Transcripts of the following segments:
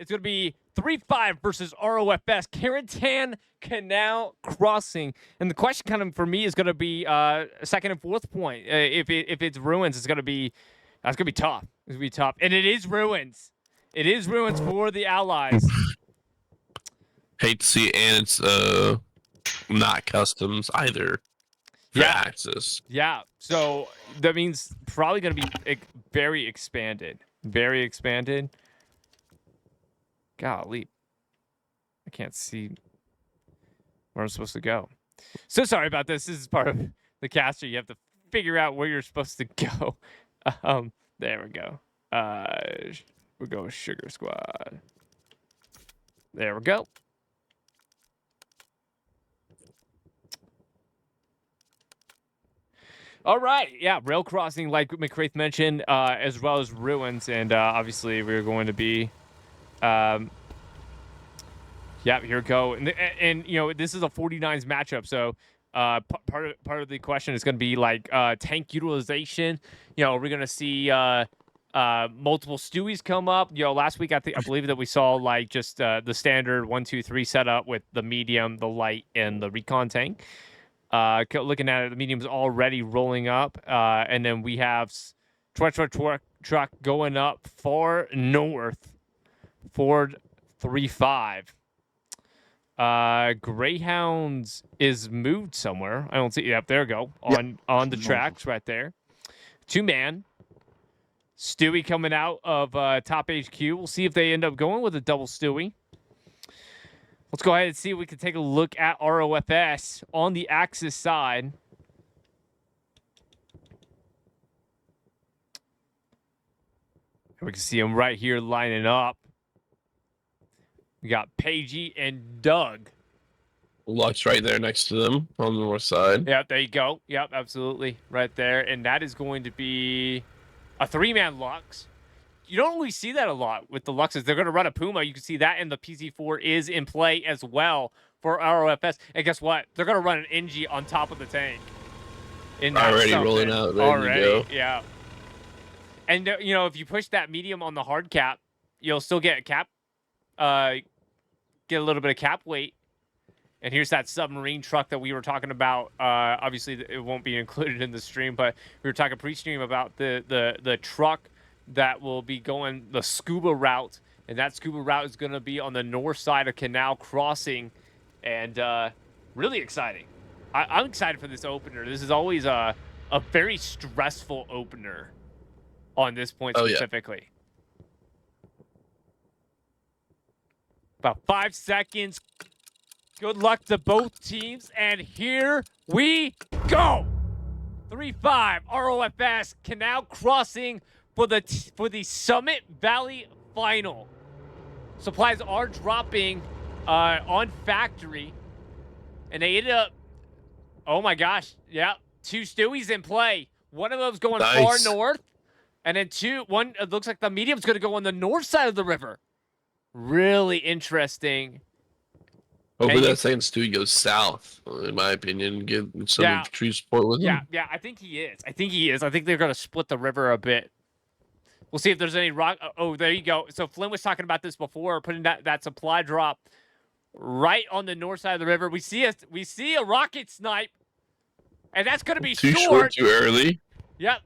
It's going to be 3-5 versus ROFS, Carentan Canal Crossing. And the question kind of for me is going to be second and fourth point. If it's Ruins, that's going to be tough. It's going to be tough. And it is Ruins. It is Ruins for the Allies. Hate to see it, and it's not customs either. Yeah. Axis. Yeah. So that means probably going to be very expanded. Very expanded. Golly. I can't see where I'm supposed to go. So sorry about this. This is part of the caster. You have to figure out where you're supposed to go. There we go. We'll go with Sugar Squad. There we go. All right, yeah, rail crossing, like Macraith mentioned, as well as Ruins, and obviously we're going to be, yeah, here we go, and you know this is a 49s matchup, so part of the question is going to be like tank utilization. You know, we're going to see multiple Stewies come up. You know, last week I believe that we saw like just the standard 1-2-3 setup with the medium, the light, and the recon tank. Looking at it, the medium's already rolling up, and then we have truck going up far north, Ford 3-5. Greyhounds is moved somewhere. I don't see. Yep, there we go. On the tracks right there. 2-man. Stewie coming out of top HQ. We'll see if they end up going with a double Stewie. Let's go ahead and see if we can take a look at ROFS on the Axis side. We can see them right here lining up. We got Pagey and Doug. Luck's right there next to them on the north side. Yep, there you go. Yep, absolutely. Right there. And that is going to be a 3-man Lux. You don't really see that a lot with the Luxes. They're going to run a Puma. You can see that, and the PC4 is in play as well for ROFS. And guess what? They're going to run an NG on top of the tank. Already rolling out. Ready to go. Yeah. And, you know, if you push that medium on the hard cap, you'll still get a cap, get a little bit of cap weight. And here's that submarine truck that we were talking about. Obviously, it won't be included in the stream, but we were talking pre-stream about the truck that will be going the scuba route, and that scuba route is going to be on the north side of Canal Crossing, and really exciting. I'm excited for this opener. This is always a very stressful opener on this point specifically. Yeah. About 5 seconds. Good luck to both teams, and here we go. 3-5 ROFS Canal Crossing for the Summit Valley Final. Supplies are dropping on factory, and they ended up. Oh my gosh! Yeah, 2 Stewies in play. One of them's going far north, and then one. It looks like the medium's going to go on the north side of the river. Really interesting. Hopefully that second Stewie goes south, in my opinion. Get some true support with him. Yeah, I think he is. I think they're going to split the river a bit. We'll see if there's any rock. Oh, there you go. So Flynn was talking about this before, putting that supply drop right on the north side of the river. We see a rocket snipe, and that's going to be too short, too early. Yep.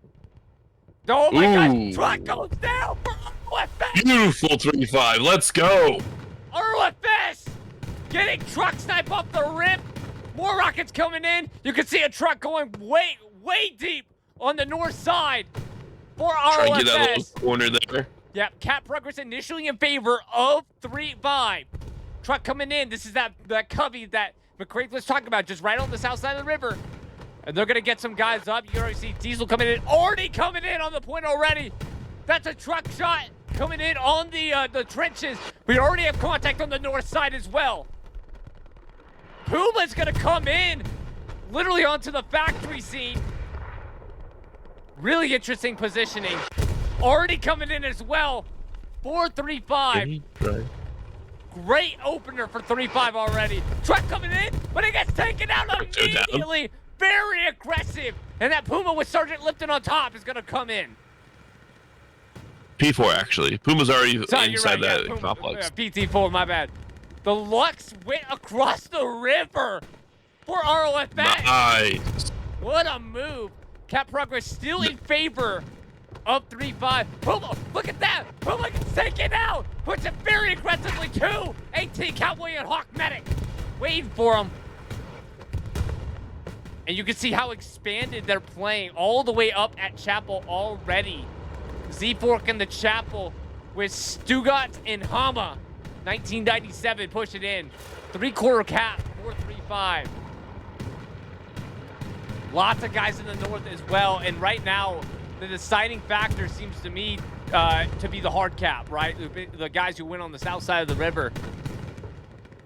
Oh my gosh! Truck goes down for ROFS. Beautiful 3-5. Let's go. ROFS getting truck snipe off the rip. More rockets coming in. You can see a truck going way deep on the north side. For ROFS. Try and get that little corner there. Yep, cap progress initially in favor of 3-5. Truck coming in. This is that covey that Macraith was talking about, just right on the south side of the river. And they're going to get some guys up. You can already see Diesel already coming in on the point already. That's a truck shot coming in on the trenches. We already have contact on the north side as well. Puma's going to come in literally onto the factory scene. Really interesting positioning. Already coming in as well. 4-3-5. Great opener for 3-5 already. Truck coming in, but it gets taken out immediately. Very aggressive. And that Puma with Sergeant Lipton on top is going to come in. P4 actually. Puma's already Sorry, you're inside right, that complex. PT4, my bad. The Lux went across the river for ROFS. Nice. What a move. Cap progress still in favor of 3-5. Puma, look at that. Puma gets taken out. Puts it very aggressively too. 18 Cowboy and Hawk Medic waiting for him. And you can see how expanded they're playing all the way up at Chapel already. Z-Fork in the Chapel with Stugat and Hama. 1997 push it in. 3-quarter cap, 4-3-5. Lots of guys in the north as well. And right now, the deciding factor seems to me to be the hard cap, right? The guys who went on the south side of the river.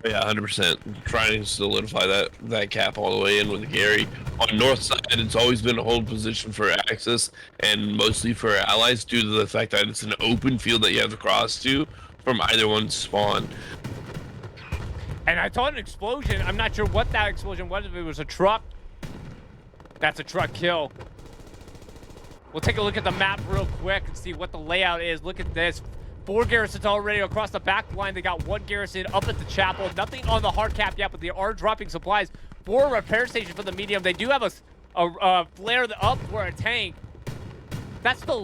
Yeah, 100%. Trying to solidify that cap all the way in with Gary. On the north side, it's always been a hold position for Axis and mostly for allies due to the fact that it's an open field that you have to cross to from either one's spawn. And I thought an explosion. I'm not sure what that explosion was. If it was a truck. That's a truck kill. We'll take a look at the map real quick and see what the layout is. Look at this. 4 garrisons already across the back line. They got 1 garrison up at the Chapel. Nothing on the hard cap yet, but they are dropping supplies for a repair station for the medium. They do have a flare up for a tank. That's the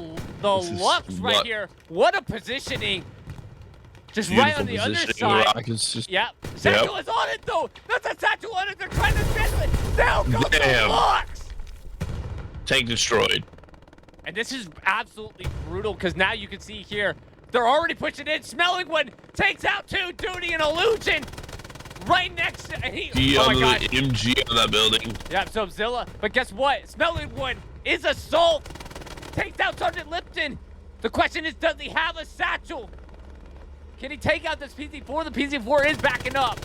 Lux right here. What a positioning. Just right on the other side. Yeah. Satchel is on it, though. That's a Satchel on it. They're trying to settle it. Down goes the Lux. Tank destroyed. And this is absolutely brutal because now you can see here, they're already pushing in. Smelling One takes out 2, Duty and Illusion. Right next to, oh my God. MG on that building. Yeah, so Zilla. But guess what? Smelling One is assault. Takes out Sergeant Lipton. The question is, does he have a satchel? Can he take out this PC4? The PC4 is backing up.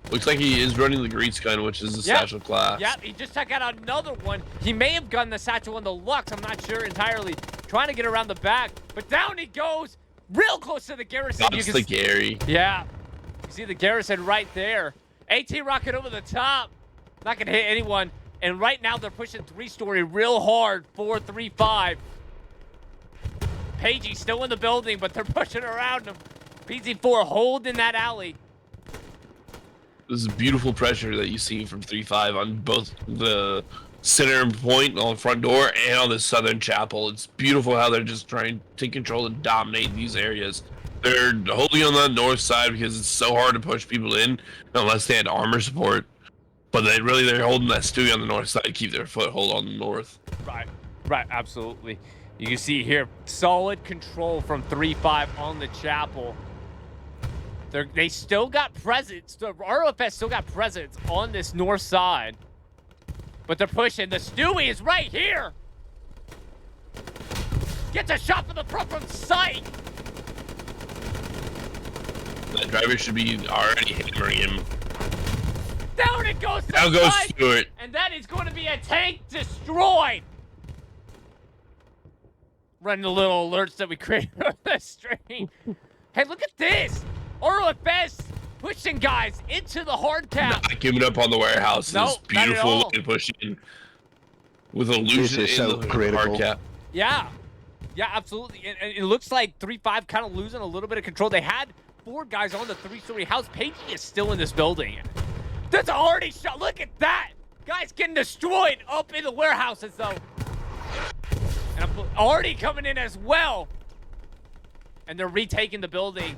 Looks like he is running the Grease gun, which is the satchel class. Yep, he just took out another one. He may have gotten the satchel on the Lux. I'm not sure entirely. Trying to get around the back, but down he goes. Real close to the garrison. That's the Gary. Yeah. You see the garrison right there. AT rocket over the top. Not going to hit anyone. And right now they're pushing 3-story real hard. 4-3-5. Pagey still in the building, but they're pushing around him. PC4 holding that alley. This is beautiful pressure that you see from 3-5 on both the center point on the front door and on the southern chapel. It's beautiful how they're just trying to take control and dominate these areas. They're holding on the north side because it's so hard to push people in unless they had armor support. But they're holding that Stewie on the north side to keep their foothold on the north. Right, absolutely. You can see here, solid control from 3-5 on the chapel. They still got presence. The ROFS still got presence on this north side. But they're pushing. The Stewie is right here. Gets a shot from the front from sight. The driver should be already hammering him. Down it goes. Down goes Stewart. And that is going to be a tank destroyed. Running the little alerts that we created on the stream. Hey, look at this. ROFS pushing guys into the hard cap. Not giving up on the warehouse. Nope, It's beautiful way to push in with Illusion in the hard cap. Yeah, absolutely. And it looks like 3-5 kind of losing a little bit of control. They had 4 guys on the 3-story house. Pagey is still in this building. That's a hardy shot. Look at that. Guys getting destroyed up in the warehouses, though. And already coming in as well. And they're retaking the building.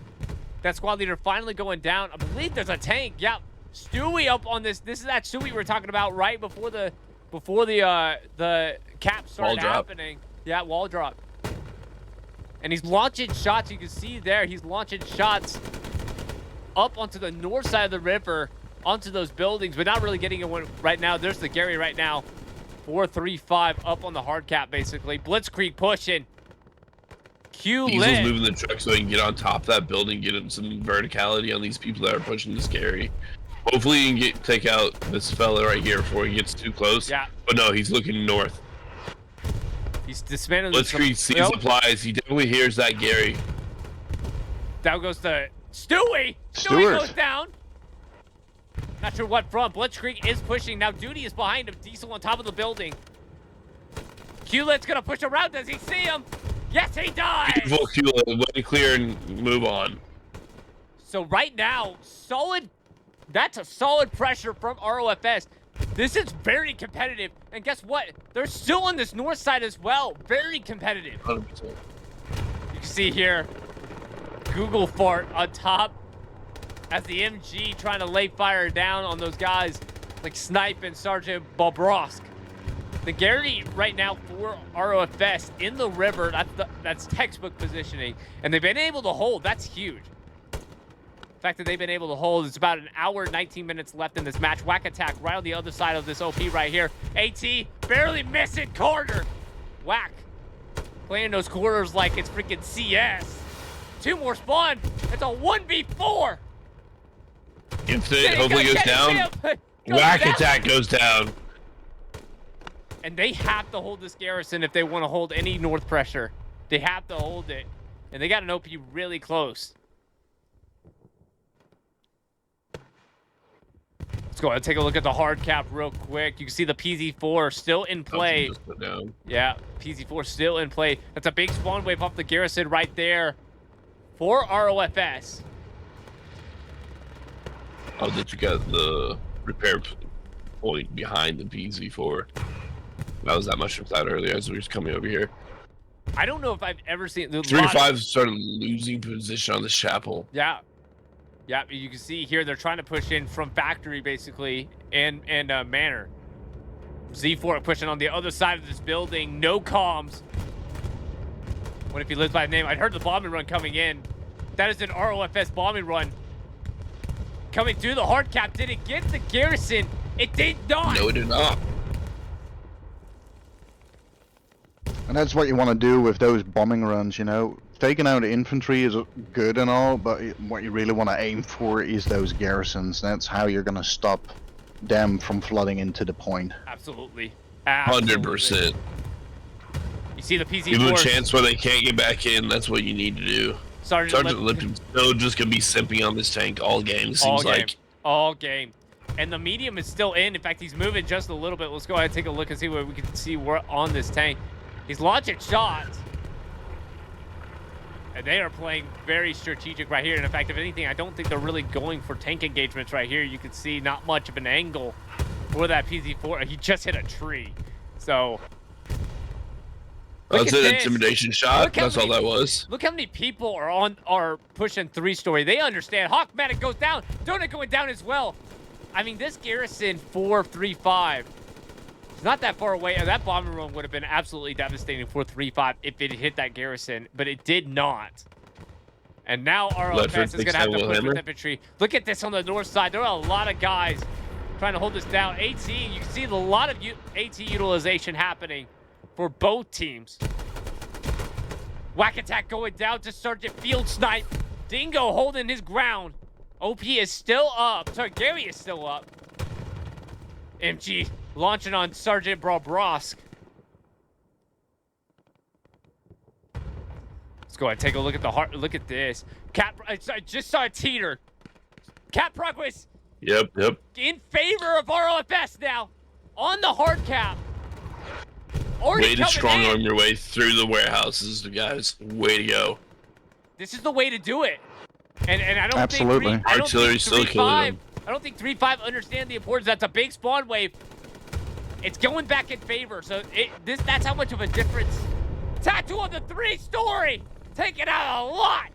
That squad leader finally going down. I believe there's a tank. Yeah, Stewie up on this. This is that Stewie we were talking about right before the cap started happening. Yeah, wall drop. And he's launching shots. You can see there, he's launching shots up onto the north side of the river, onto those buildings, but not really getting it right now. There's the Gary right now. 4-3-5 up on the hard cap, basically. Blitzkrieg pushing. Diesel's moving the truck so he can get on top of that building, get him some verticality on these people that are pushing this Gary. Hopefully he can take out this fella right here before he gets too close. Yeah. But no, he's looking north. He's dismantling. Blitzkrieg sees supplies. He definitely hears that Gary. Down goes the Stewie. Stewie goes down. Not sure what from. Blitzkrieg is pushing. Now Duty is behind him. Diesel on top of the building. Q-Lit's gonna push around. Does he see him? Yes, he does! Beautiful fuel, way to clear and move on. So right now, that's a solid pressure from ROFS. This is very competitive. And guess what? They're still on this north side as well. Very competitive. 100%. You can see here, Google Fart on top as the MG trying to lay fire down on those guys like Snipe and Sergeant Bobrovsk. The Gary right now for ROFS in the river, that's textbook positioning. And they've been able to hold, that's huge. The fact that they've been able to hold, it's about an hour, 19 minutes left in this match. Whack attack right on the other side of this OP right here. AT barely missing corner. Whack. Playing those corners like it's freaking CS. 2 more spawn. It's a 1v4. Infinite hopefully goes down. Whack attack goes down. And they have to hold this garrison if they want to hold any north pressure. They have to hold it. And they got an OP really close. Let's go ahead and take a look at the hard cap real quick. You can see the PZ4 still in play. Yeah, PZ4 still in play. That's a big spawn wave off the garrison right there for ROFS. Oh, that you got the repair point behind the PZ4. That was that much of that earlier as we were coming over here. I don't know if I've ever seen... 3-5 started losing position on this chapel. Yeah. Yeah, you can see here they're trying to push in from factory basically and manor. Z4 pushing on the other side of this building. No comms. What if he lives by name? I'd heard the bombing run coming in. That is an ROFS bombing run. Coming through the hard cap. Did it get the garrison? It did not. No, it did not. And that's what you want to do with those bombing runs, you know. Taking out infantry is good and all, but what you really want to aim for is those garrisons. That's how you're going to stop them from flooding into the point. Absolutely. 100%. You see the PZ4. Give them a chance where they can't get back in. That's what you need to do. Sergeant Lipton's still just going to be simping on this tank all game, it seems like. All game. And the medium is still in. In fact, he's moving just a little bit. Let's go ahead and take a look and see what we can see on this tank. He's launching shots. And they are playing very strategic right here. And in fact, if anything, I don't think they're really going for tank engagements right here. You can see not much of an angle for that PZ4. He just hit a tree. So... That's an intimidation shot. That's all that was. Look how many people are pushing 3-story. They understand. Hawk Medic goes down. Donut going down as well. I mean, this garrison 4-3-5. It's not that far away. That bombing run would have been absolutely devastating for 3-5 if it hit that garrison, but it did not. And now ROFS is going to have to push with infantry. Look at this on the north side. There are a lot of guys trying to hold this down. AT, you can see a lot of AT utilization happening for both teams. Whack attack going down to Sergeant Field Snipe. Dingo holding his ground. OP is still up. Sorry, Gary is still up. MG launching on Sergeant Bobrovsk. Let's go ahead and take a look at the heart. Look at this. I just saw a teeter. Cat Progress. Yep. In favor of ROFS now. On the hard cap. Way to strong arm your way through the warehouses, guys. Way to go. This is the way to do it. And I don't Absolutely. think Artillery still killing them. I don't think 3-5 understand the importance. That's a big spawn wave. It's going back in favor. So that's how much of a difference. Tattoo on the 3-story. Taking out a lot.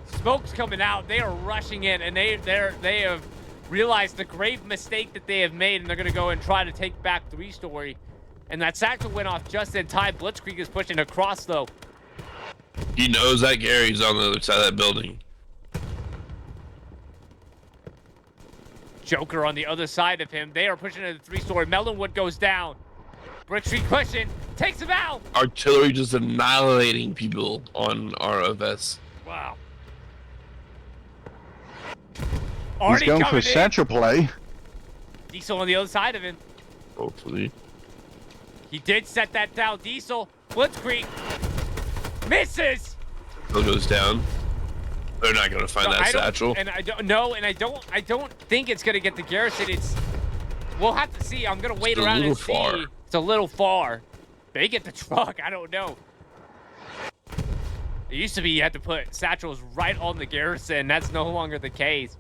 Smoke's coming out. They are rushing in, and they have realized the grave mistake that they have made, and they're going to go and try to take back 3-story. And that satchel went off just in time. Blitzkrieg is pushing across, though. He knows that Gary's on the other side of that building. Joker on the other side of him. They are pushing into the 3-story. Melonwood goes down. Blitzkrieg pushing. Takes him out. Artillery just annihilating people on ROFS. Wow. He's going for satchel play. Diesel on the other side of him. Hopefully. He did set that down. Diesel. Blitzkrieg. Misses. Still goes down. They're not going to find that satchel. And I don't know, and I don't think it's going to get the garrison. We'll have to see. I'm going to wait around and see. It's a little far. They get the truck. I don't know. It used to be you had to put satchels right on the garrison. That's no longer the case.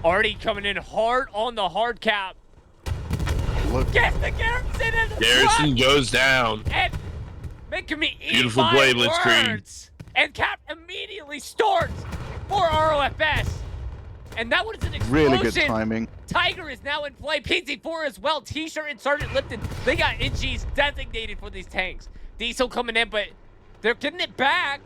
Already coming in hard on the hard cap. Look. Gets the garrison in the Garrison front. goes down. And making me eat Beautiful my play, Blitzkrieg. words. And Cap immediately starts for ROFS. And that was an explosion. Really good timing. Tiger is now in play. PZ4 as well. T-shirt and Sergeant Lipton. They got NGs designated for these tanks. Diesel coming in, but they're getting it back.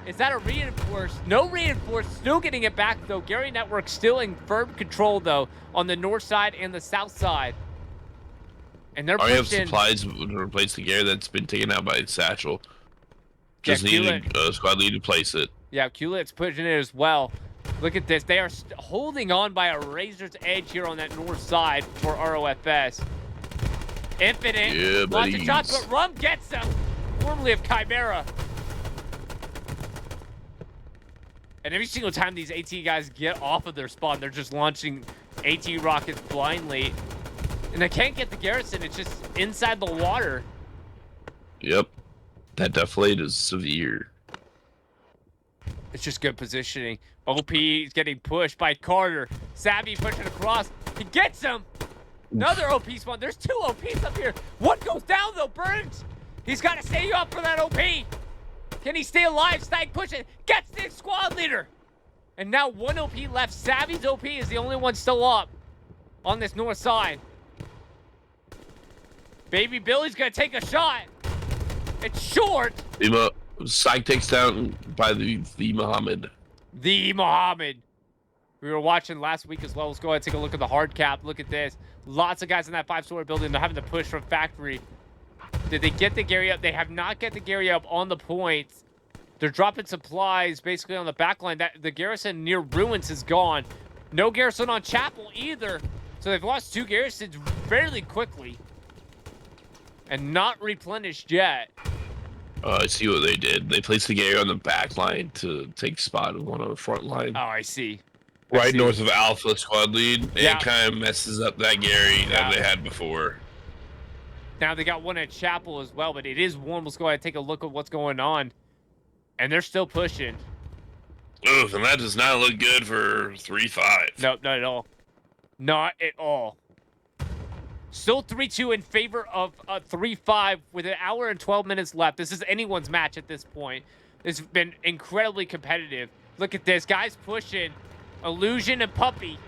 Is that a reinforce? No reinforce. Still getting it back, though. Gary Network still in firm control, though, on the north side and the south side. And they're I have pushing. supplies to replace the gear that's been taken out by Satchel. Just Yeah, need a squad lead to place it. Yeah, Kulik's pushing it as well. Look at this. They are holding on by a razor's edge here on that north side for ROFS. Infinite. Yeah, Lots of buddies. shots, but Rum gets them. Formerly of Chimera. And every single time these AT guys get off of their spawn, they're just launching AT rockets blindly. And they can't get the garrison. It's just inside the water. Yep. That deflate is severe. It's just good positioning. OP is getting pushed by Carter. Savvy pushing across. He gets him. Another OP spawn. There's two OPs up here. One goes down, though. Burns. He's got to stay up for that OP. Can he stay alive? Stag pushing. Gets the squad leader. And now one OP left. Savvy's OP is the only one still up on this north side. Baby Billy's going to take a shot. It's short. Psych takes down by the Muhammad. The Muhammad. We were watching last week as well. Let's go ahead and take a look at the hard cap. Look at this. Lots of guys in that 5-story building. They're having to push from factory. Did they get the Gary up? They have not get the Gary up on the points. They're dropping supplies basically on the back line. The garrison near ruins is gone. No garrison on Chapel either. So they've lost two garrisons fairly quickly. And not replenished yet. I see what they did. They placed the Gary on the back line to take spot of one on the front line. Oh, I see. Right north of Alpha squad lead. Yeah. It kind of messes up that Gary that they had before. Now they got one at Chapel as well, but it is warm. Let's go ahead and take a look at what's going on. And they're still pushing. Oof, and that does not look good for 3-5. Nope, not at all. Not at all. Still 3-2 in favor of 3-5 with an hour and 12 minutes left. This is anyone's match at this point. It's been incredibly competitive. Look at this. Guys pushing. Illusion and Puppy.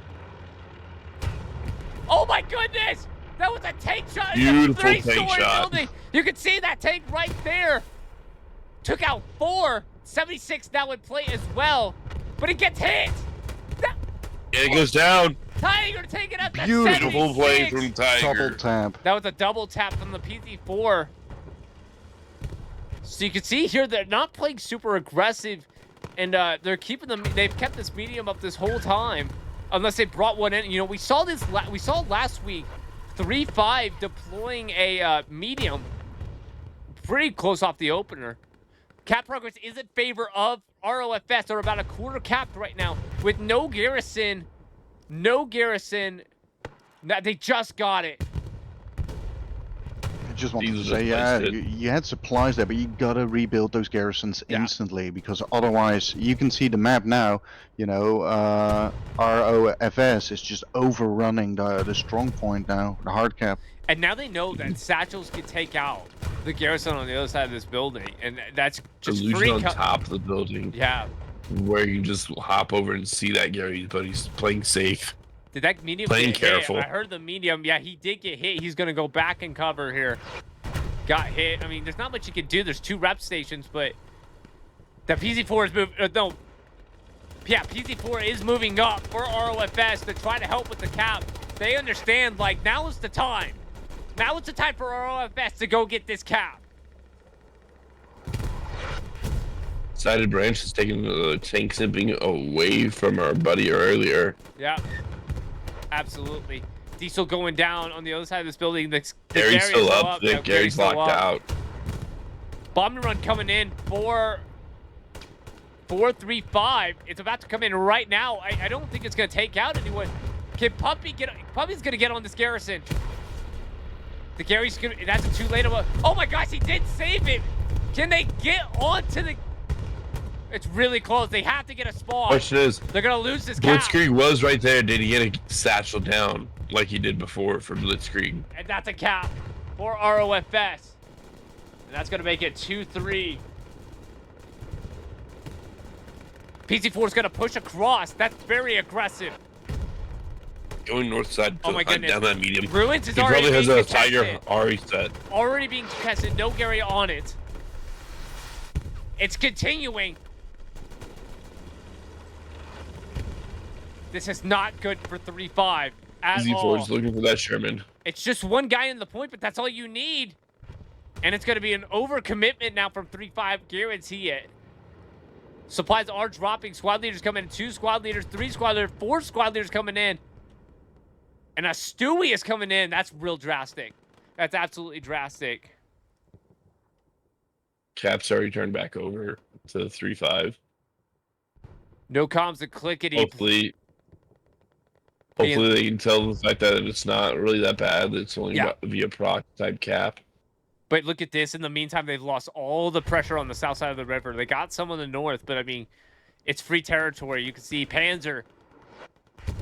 Oh my goodness! That was a tank shot. Beautiful in a tank shot. building. You can see that tank right there. Took out 4. 76 now in play as well. But it gets hit. And it goes down. Tiger taking out the Beautiful 76. play from Tiger. Double tap. That was a double tap from the PZ4. So you can see here they're not playing super aggressive, and they're keeping them. They've kept this medium up this whole time, unless they brought one in. You know, we saw this. We saw last week, 3-5 deploying a medium, pretty close off the opener. Cap progress is in favor of ROFS. They're about a quarter capped right now with no garrison. No garrison. They just got it. I just wanted to Jesus, say, yeah, that's it. you had supplies there, but you gotta rebuild those garrisons instantly, because otherwise, you can see the map now, you know, ROFS is just overrunning the strong point now, the hard cap. And now they know that satchels can take out the garrison on the other side of this building, and that's just Illusion free. on top of the building. Yeah. Where you can just hop over and see that Gary, but he's playing safe. Did that medium Playing get careful. hit? I heard the medium. Yeah, he did get hit. He's gonna go back and cover here. Got hit. I mean, there's not much you can do. There's 2 rep stations, but the PZ4 is moving. No. Yeah, PZ4 is moving up for ROFS to try to help with the cap. They understand, like, now is the time. Now is the time for ROFS to go get this cap. Sided Branch is taking the tank zipping away from our buddy earlier. Yeah, absolutely. Diesel going down on the other side of this building. The Gary's still up. Yeah, Gary's still locked up. out. Bombing run coming in for 4-3-5. It's about to come in right now. I don't think it's going to take out anyone. Can Puppy get? Puppy's going to get on this garrison. The Gary's gonna. That's a too late. Oh my gosh, he did save it. Can they get onto the? It's really close. They have to get a spawn. Question is, they're gonna lose this cap. Blitzkrieg was right there. Did he get a satchel down like he did before for Blitzkrieg? And that's a cap for ROFS. And that's gonna make it 2-3. PC4 is gonna push across. That's very aggressive. Going north side Oh my goodness. down that medium. Ruins is He already probably has being a Tiger contested. Ari set. Already being contested. No Gary on it. It's continuing. This is not good for 3-5 at Z4 all. is looking for that Sherman. It's just one guy in the point, but that's all you need. And it's going to be an overcommitment now from 3-5. Guarantee it. Supplies are dropping. Squad leaders coming in. 2 squad leaders, 3 squad leaders, 4 squad leaders coming in. And a Stewie is coming in. That's real drastic. That's absolutely drastic. Cap's already turned back over to 3-5. No comms and clickety. Hopefully they can tell the fact that it's not really that bad. It's only via proc type cap. But look at this. In the meantime, they've lost all the pressure on the south side of the river. They got some on the north, but I mean, it's free territory. You can see Panzer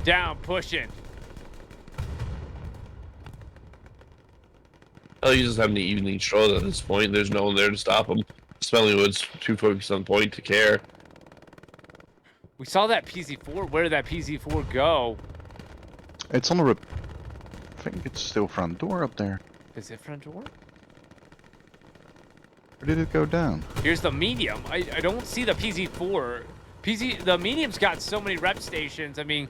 down, pushing. Well, he's just having to evenly control at this point. There's no one there to stop him. Spellingwood's too focused on point to care. We saw that PZ4. Where did that PZ4 go? It's on the I think it's still front door up there. Is it front door? Where did it go down? Here's the medium. I don't see the PZ4. The medium's got so many rep stations. I mean,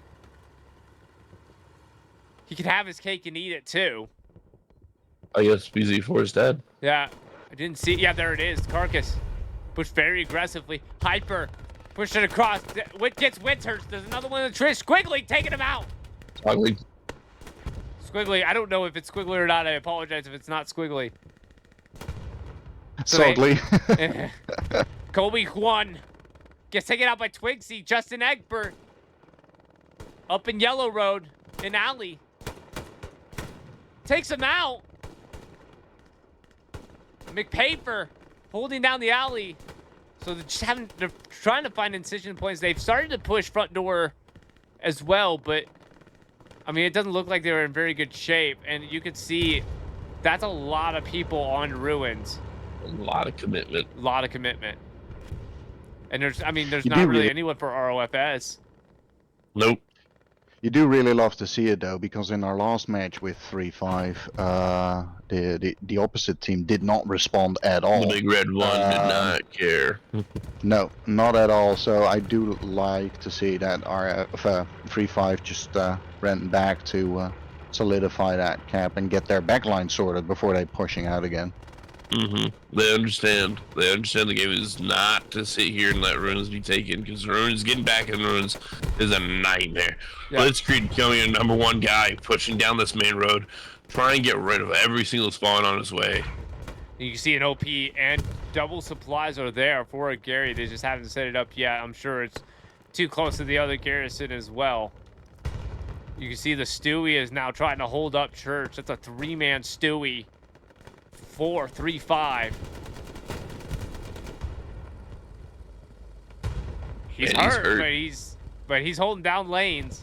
he could have his cake and eat it too. I guess BZ4 is dead. Yeah, I didn't see. Yeah, there it is. Carcass pushed very aggressively. Hyper pushed it across. Gets Winters. There's another one in the Trish. Squiggly taking him out. Ugly. Squiggly. I don't know if it's Squiggly or not. I apologize if it's not Squiggly. Sadly. Kobe Juan gets taken out by Twigsy. Justin Egbert up in Yellow Road in Alley. Takes him out. McPaper holding down the alley. So they're trying to find incision points. They've started to push front door as well, but I mean, it doesn't look like they're in very good shape. And you can see that's a lot of people on ruins. A lot of commitment. A lot of commitment. And there's not do really anyone for ROFS. Nope. You do really love to see it though, because in our last match with 3-5, the opposite team did not respond at all. The big red one did not care. No, not at all. So I do like to see that our 3-5 just ran back to solidify that cap and get their backline sorted before they pushing out again. They understand. They understand the game is not to sit here and let ruins be taken, because ruins getting back in ruins is a nightmare. Yeah. Blitzkrieg becoming a #1 guy, pushing down this main road, trying to get rid of every single spawn on his way. You can see an OP and double supplies are there for a Gary. They just haven't set it up yet. I'm sure it's too close to the other garrison as well. You can see the Stewie is now trying to hold up Church. That's a 3-man Stewie. 4-3-5. He's hurt, but he's holding down lanes.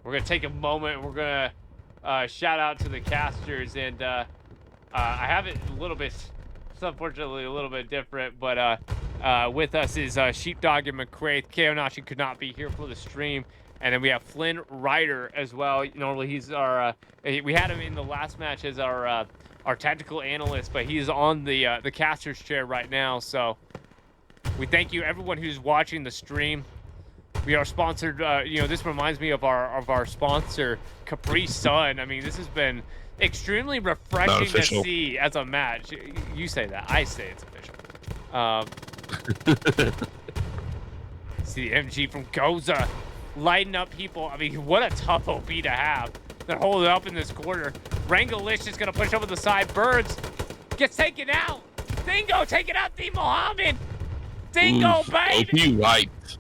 We're gonna take a moment. We're gonna shout out to the casters, and I have it a little bit, it's unfortunately a little bit different, but with us is Sheepdog and Macraith. Keonashi could not be here for the stream. And then we have Flynn Ryder as well. Normally he's our, we had him in the last match as our tactical analyst, but he's on the caster's chair right now. So we thank you everyone who's watching the stream. We are sponsored, this reminds me of our sponsor, Capri Sun. I mean, this has been extremely refreshing to see as a match. You say that, I say it's official. See the MG from Goza. Lighting up people. I mean, what a tough OP to have. They're holding up in this corner. Rangalish is going to push over the side. Birds gets taken out. Dingo taking out the Mohammed. Dingo, baby. OP wiped.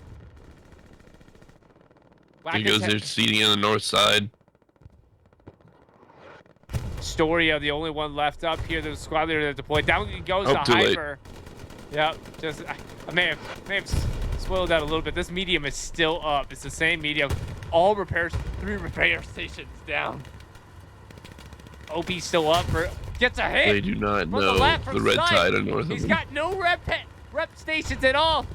He goes there seating on the north side. 3-story are the only one left up here. The squad leader that deployed. Down goes to too late. Hyper. Yep, just I may have spoiled that a little bit. This medium is still up. It's the same medium. All repairs, 3 repair stations down. OP still up for gets a hit. They do not from know the, left, from the red side. tide on north of He's them. got no rep stations at all.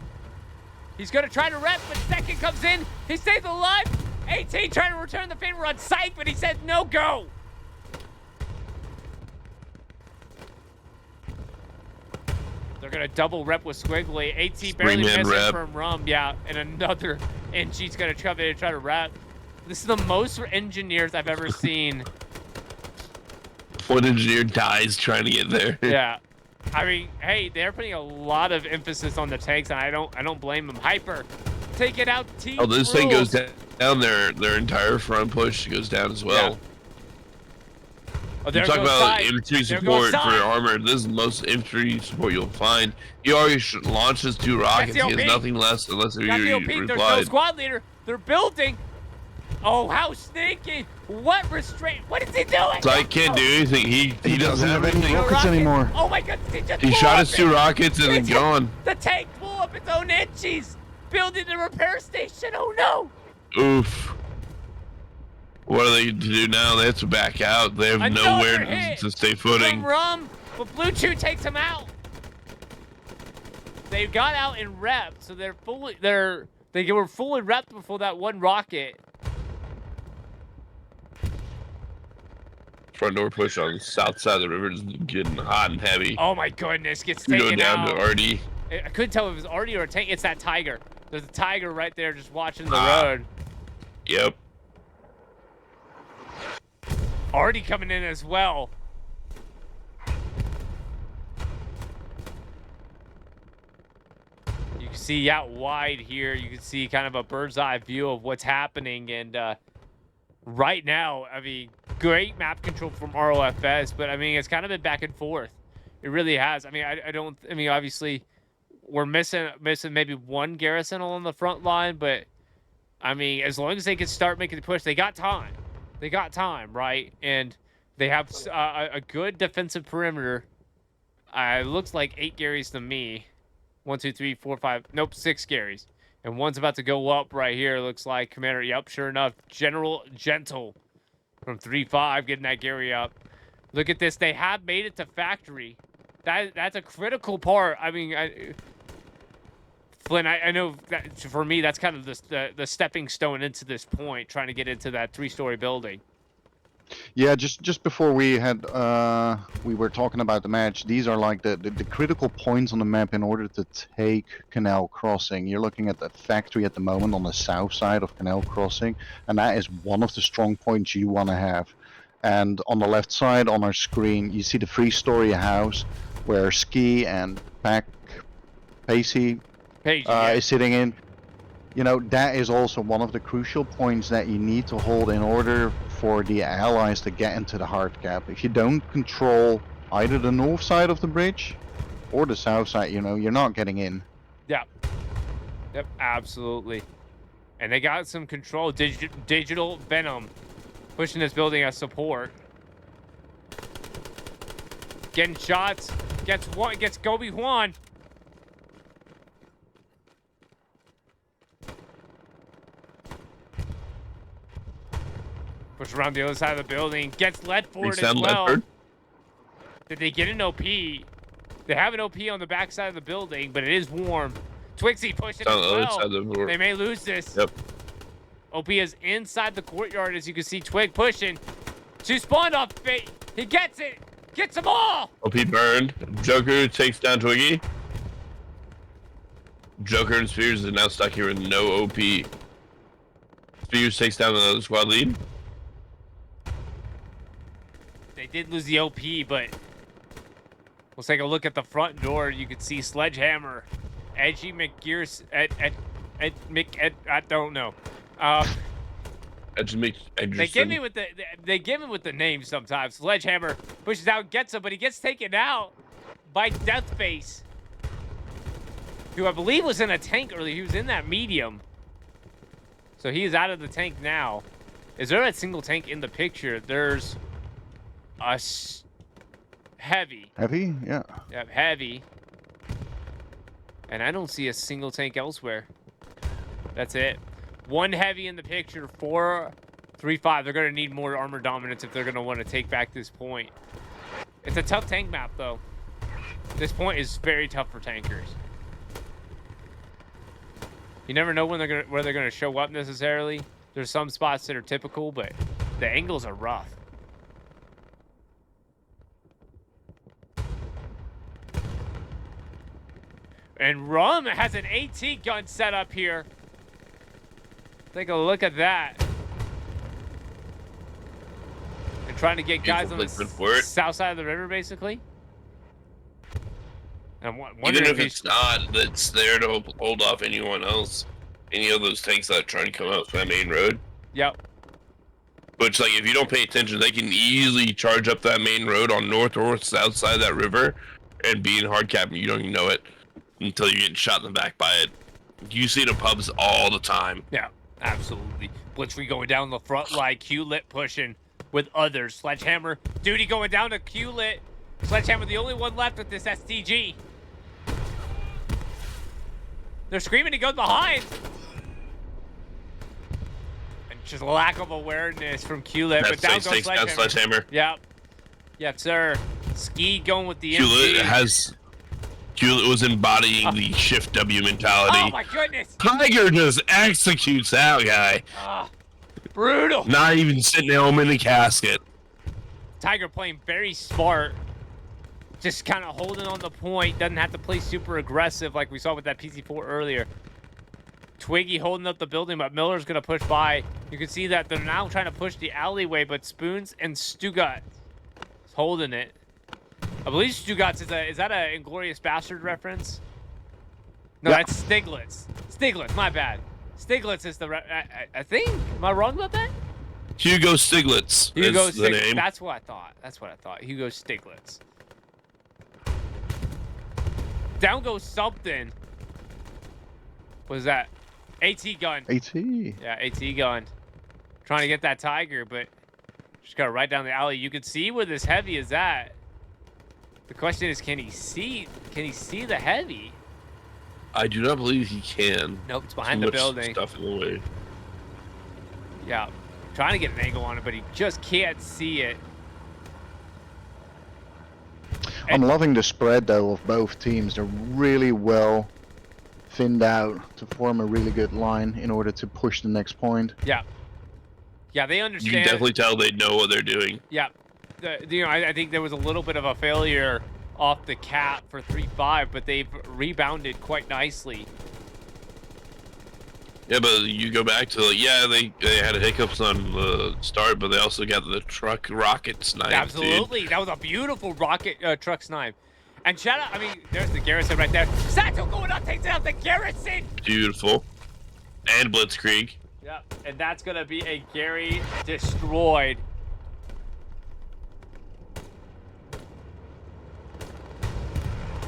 He's gonna try to rep, but second comes in. He stays alive. 18 trying to return the favor on sight, but he said no go. They're gonna double rep with Squiggly. 18 barely Three-man missing rep. from Rum, yeah, and another NG's gonna try to rep. This is the most engineers I've ever seen. One engineer dies trying to get there. Yeah, I mean, hey, they're putting a lot of emphasis on the tanks, and I don't blame them. Hyper, take it out, team. Oh, this thing goes rules. down. Their entire front push goes down as well. Yeah. Oh, You there talk goes about side. infantry There support goes for side. armor. This is the most infantry support you'll find. He already launched his 2 rockets. He the has OP. nothing less unless he Got the OP. There's no replied. squad leader. They're building. Oh, how sneaky! What restraint? What is he doing? Site can't do anything. He doesn't have anything. rockets Rocket. anymore. Oh my God! He just He blew shot up his 2 rockets and then He just- gone. The tank blew up its own inches. Building the repair station. Oh no! Oof. What are they to do now? They have to back out. They have Another nowhere hit to stay footing. From Rum, but Blue Chew takes him out. They got out in rep, so they were fully repped before that one rocket. Front door push on the south side of the river is getting hot and heavy. Oh my goodness, gets We go taken down out. to RD. I couldn't tell if it was Artie or a tank. It's that tiger. There's a tiger right there just watching the Ah. road. Yep. Artie coming in as well. You can see out wide here. You can see kind of a bird's eye view of what's happening. And right now, I mean, great map control from ROFS, but I mean, it's kind of been back and forth. It really has. I mean, I mean, obviously, we're missing maybe one garrison along the front line, but I mean, as long as they can start making the push, they got time. They got time, right? And they have a good defensive perimeter. It looks like 8 Garys to me. 1, 2, 3, 4, 5. Nope, 6 Garys. And one's about to go up right here. Looks like Commander. Yep, sure enough. General Gentle from 3-5 getting that Gary up. Look at this. They have made it to factory. That's a critical part. I mean, Flynn, I know that for me, that's kind of the stepping stone into this point, trying to get into that 3-story building. Yeah, just before we were talking about the match, these are like the critical points on the map in order to take Canal Crossing. You're looking at the factory at the moment on the south side of Canal Crossing, and that is one of the strong points you want to have. And on the left side on our screen, you see the 3-story house where Ski and Pacey is sitting in. You know, that is also one of the crucial points that you need to hold in order for the allies to get into the hard cap. If you don't control either the north side of the bridge or the south side, you know, you're not getting in. Yeah. Yep, absolutely. And they got some control. Digital Venom pushing this building as support. Getting shots. Gets Gobi Juan. Push around the other side of the building. Gets led forward as well. Leopard. Did they get an OP? They have an OP on the back side of the building, but it is warm. Twixie pushing as On the other well. side of the door. They may lose this. Yep. OP is inside the courtyard, as you can see. Twig pushing. 2 spawned off bait. He gets it. Gets them all. OP burned. Joker takes down Twiggy. Joker and Spears is now stuck here with no OP. Spears takes down another squad lead. They did lose the OP, but let's take a look at the front door. You can see Sledgehammer, Edgy McGears, I don't know. They give me with the names sometimes. Sledgehammer pushes out, gets him, but he gets taken out by Deathface, who I believe was in a tank earlier. He was in that medium, so he is out of the tank now. Is there a single tank in the picture? There's heavy. Heavy? Yeah. Yep, heavy. And I don't see a single tank elsewhere. That's it. One heavy in the picture, 4-3-5. They're going to need more armor dominance if they're going to want to take back this point. It's a tough tank map, though. This point is very tough for tankers. You never know when where they're going to show up necessarily. There's some spots that are typical, but the angles are rough. And Rum has an AT gun set up here. Take a look at that. And trying to get guys on the south side of the river, basically. And I'm wondering even if it's not, that's there to hold off anyone else. Any of those tanks that are trying to come out from that main road. Yep. Which, like, if you don't pay attention, they can easily charge up that main road on north or south side of that river and be in hard cap, and you don't even know it until you're getting shot in the back by it. You see the pubs all the time. Yeah, absolutely. Blitzkrieg going down the front line, Q-Lit pushing with others. Sledgehammer, Duty going down to Q-Lit. Sledgehammer, the only one left with this STG. They're screaming to go behind. And just lack of awareness from Q-Lit, but down goes Sledgehammer. Yep. Yep, sir. Ski going with the Q-Lit was embodying the Shift W mentality. Oh my goodness! Tiger just executes that guy. Brutal. Not even sitting home in the casket. Tiger playing very smart. Just kind of holding on the point. Doesn't have to play super aggressive like we saw with that PC4 earlier. Twiggy holding up the building, but Miller's going to push by. You can see that they're now trying to push the alleyway, but Spoons and Stugat is holding it. I believe Stugatz is that a Inglorious Bastard reference? No, yeah. That's Stiglitz. Stiglitz, my bad. Stiglitz is the I think. Am I wrong about that? Hugo Stiglitz. Hugo is the name. That's what I thought. That's what I thought. Hugo Stiglitz. Down goes something. What is that? AT gun. AT. Yeah, AT gun. Trying to get that Tiger, but just got right down the alley. You can see where this heavy is at. The question is, can he see the heavy? I do not believe he can. Nope, it's behind the building. Stuff in the way. Yeah, trying to get an angle on it, but he just can't see it. I'm loving the spread, though, of both teams. They're really well thinned out to form a really good line in order to push the next point. Yeah. Yeah, they understand. You can definitely tell they know what they're doing. Yeah. I think there was a little bit of a failure off the cap for 3-5, but they've rebounded quite nicely. Yeah, but you go back to, like, yeah, they had hiccups on the start, but they also got the truck rocket snipe. Absolutely. Dude. That was a beautiful rocket truck snipe. And shout out, I mean, there's the Garrison right there. Satchel going up, takes out the Garrison. Beautiful. And Blitzkrieg. Yep, and that's going to be a Gary destroyed.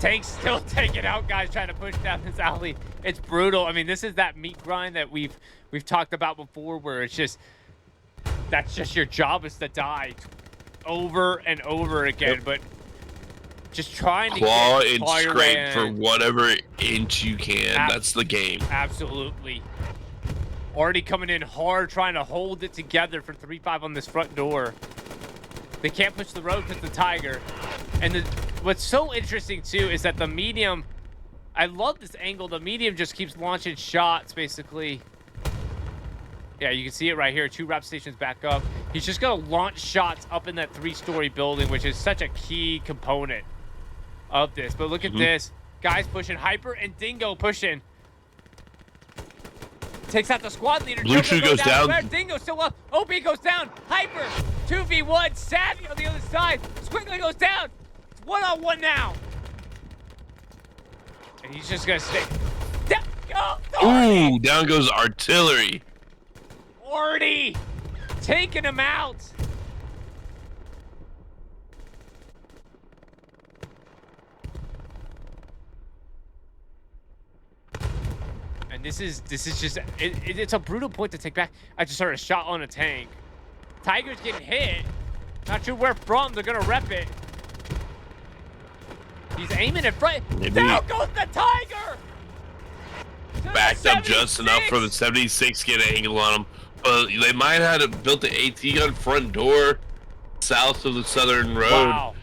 Tank's still taking out guys trying to push down this alley. It's brutal. I mean, this is that meat grind that we've talked about before, where it's just that's just your job is to die over and over again. Yep. But just trying to claw get and scrape for whatever inch you can. That's the game. Absolutely. Already coming in hard, trying to hold it together for 3-5 on this front door. They can't push the road because the Tiger. And what's so interesting, too, is that the medium... I love this angle. The medium just keeps launching shots, basically. Yeah, you can see it right here. 2 rep stations back up. He's just going to launch shots up in that 3-story building, which is such a key component of this. But look at this. Guys pushing. Hyper and Dingo pushing. Takes out the squad leader. Blue Chew goes down. Dingo still up. OB goes down. Hyper. 2v1. Savvy on the other side. Squiggly goes down. It's 1-on-1 now. And he's just going to stay. Down. Go. Ooh, down goes artillery. Orty. Taking him out. And this is just it's a brutal point to take back. I just heard a shot on a tank. Tiger's getting hit. Not sure where from. They're gonna rep it. He's aiming in front. Maybe. Down goes the Tiger! Backed up just enough for the 76 to get an angle on him. But they might have built the AT gun front door south of the southern road. Wow.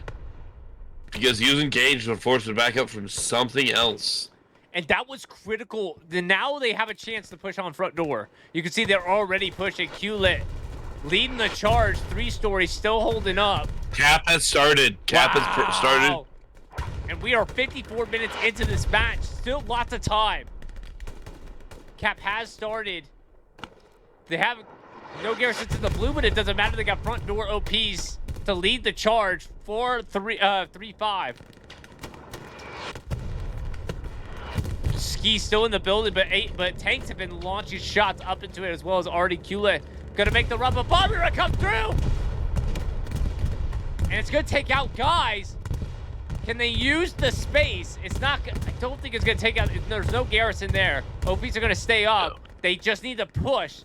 Because he was engaged and forced to back up from something else. And that was critical. Now they have a chance to push on front door. You can see they're already pushing. Q-Lit leading the charge. 3-story still holding up. Cap has started. Cap has started. And we are 54 minutes into this match. Still lots of time. Cap has started. They have no garrisons in the blue, but it doesn't matter. They got front door OPs to lead the charge. 3-5. Ski still in the building, but tanks have been launching shots up into it as well as already Q-Lit. Gonna make the run, but Bomber gonna come through! And it's gonna take out guys. Can they use the space? It's not, I don't think it's gonna take out, there's no garrison there. OPs are gonna stay up. They just need to push.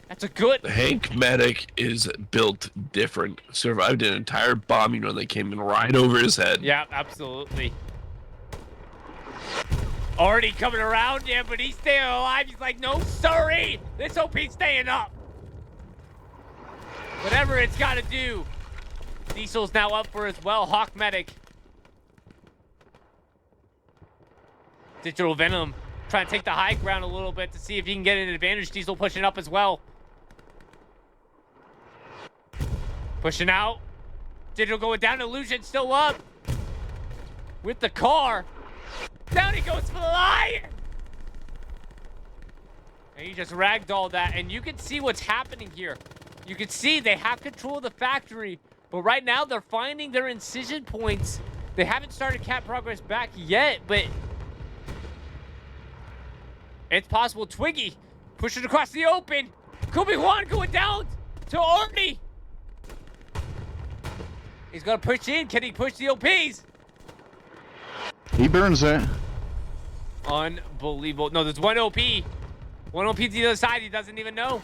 That's a good. The Hank Medic is built different. Survived an entire bombing run that came in right over his head. Yeah, absolutely. Already coming around him, but he's staying alive. He's like, no, sorry. This OP's staying up. Whatever it's got to do. Diesel's now up for as well. Hawk Medic. Digital Venom trying to take the high ground a little bit to see if he can get an advantage. Diesel pushing up as well. Pushing out. Digital going down. Illusion still up. With the car. Down he goes for the lion! And he just ragdolled that, and you can see what's happening here. You can see they have control of the factory, but right now they're finding their incision points. They haven't started cap progress back yet, but it's possible. Twiggy pushing across the open. Kobe Juan going down to Arnie. He's gonna push in. Can he push the OPs? He burns it. Unbelievable. No, there's one OP. One OP to the other side. He doesn't even know.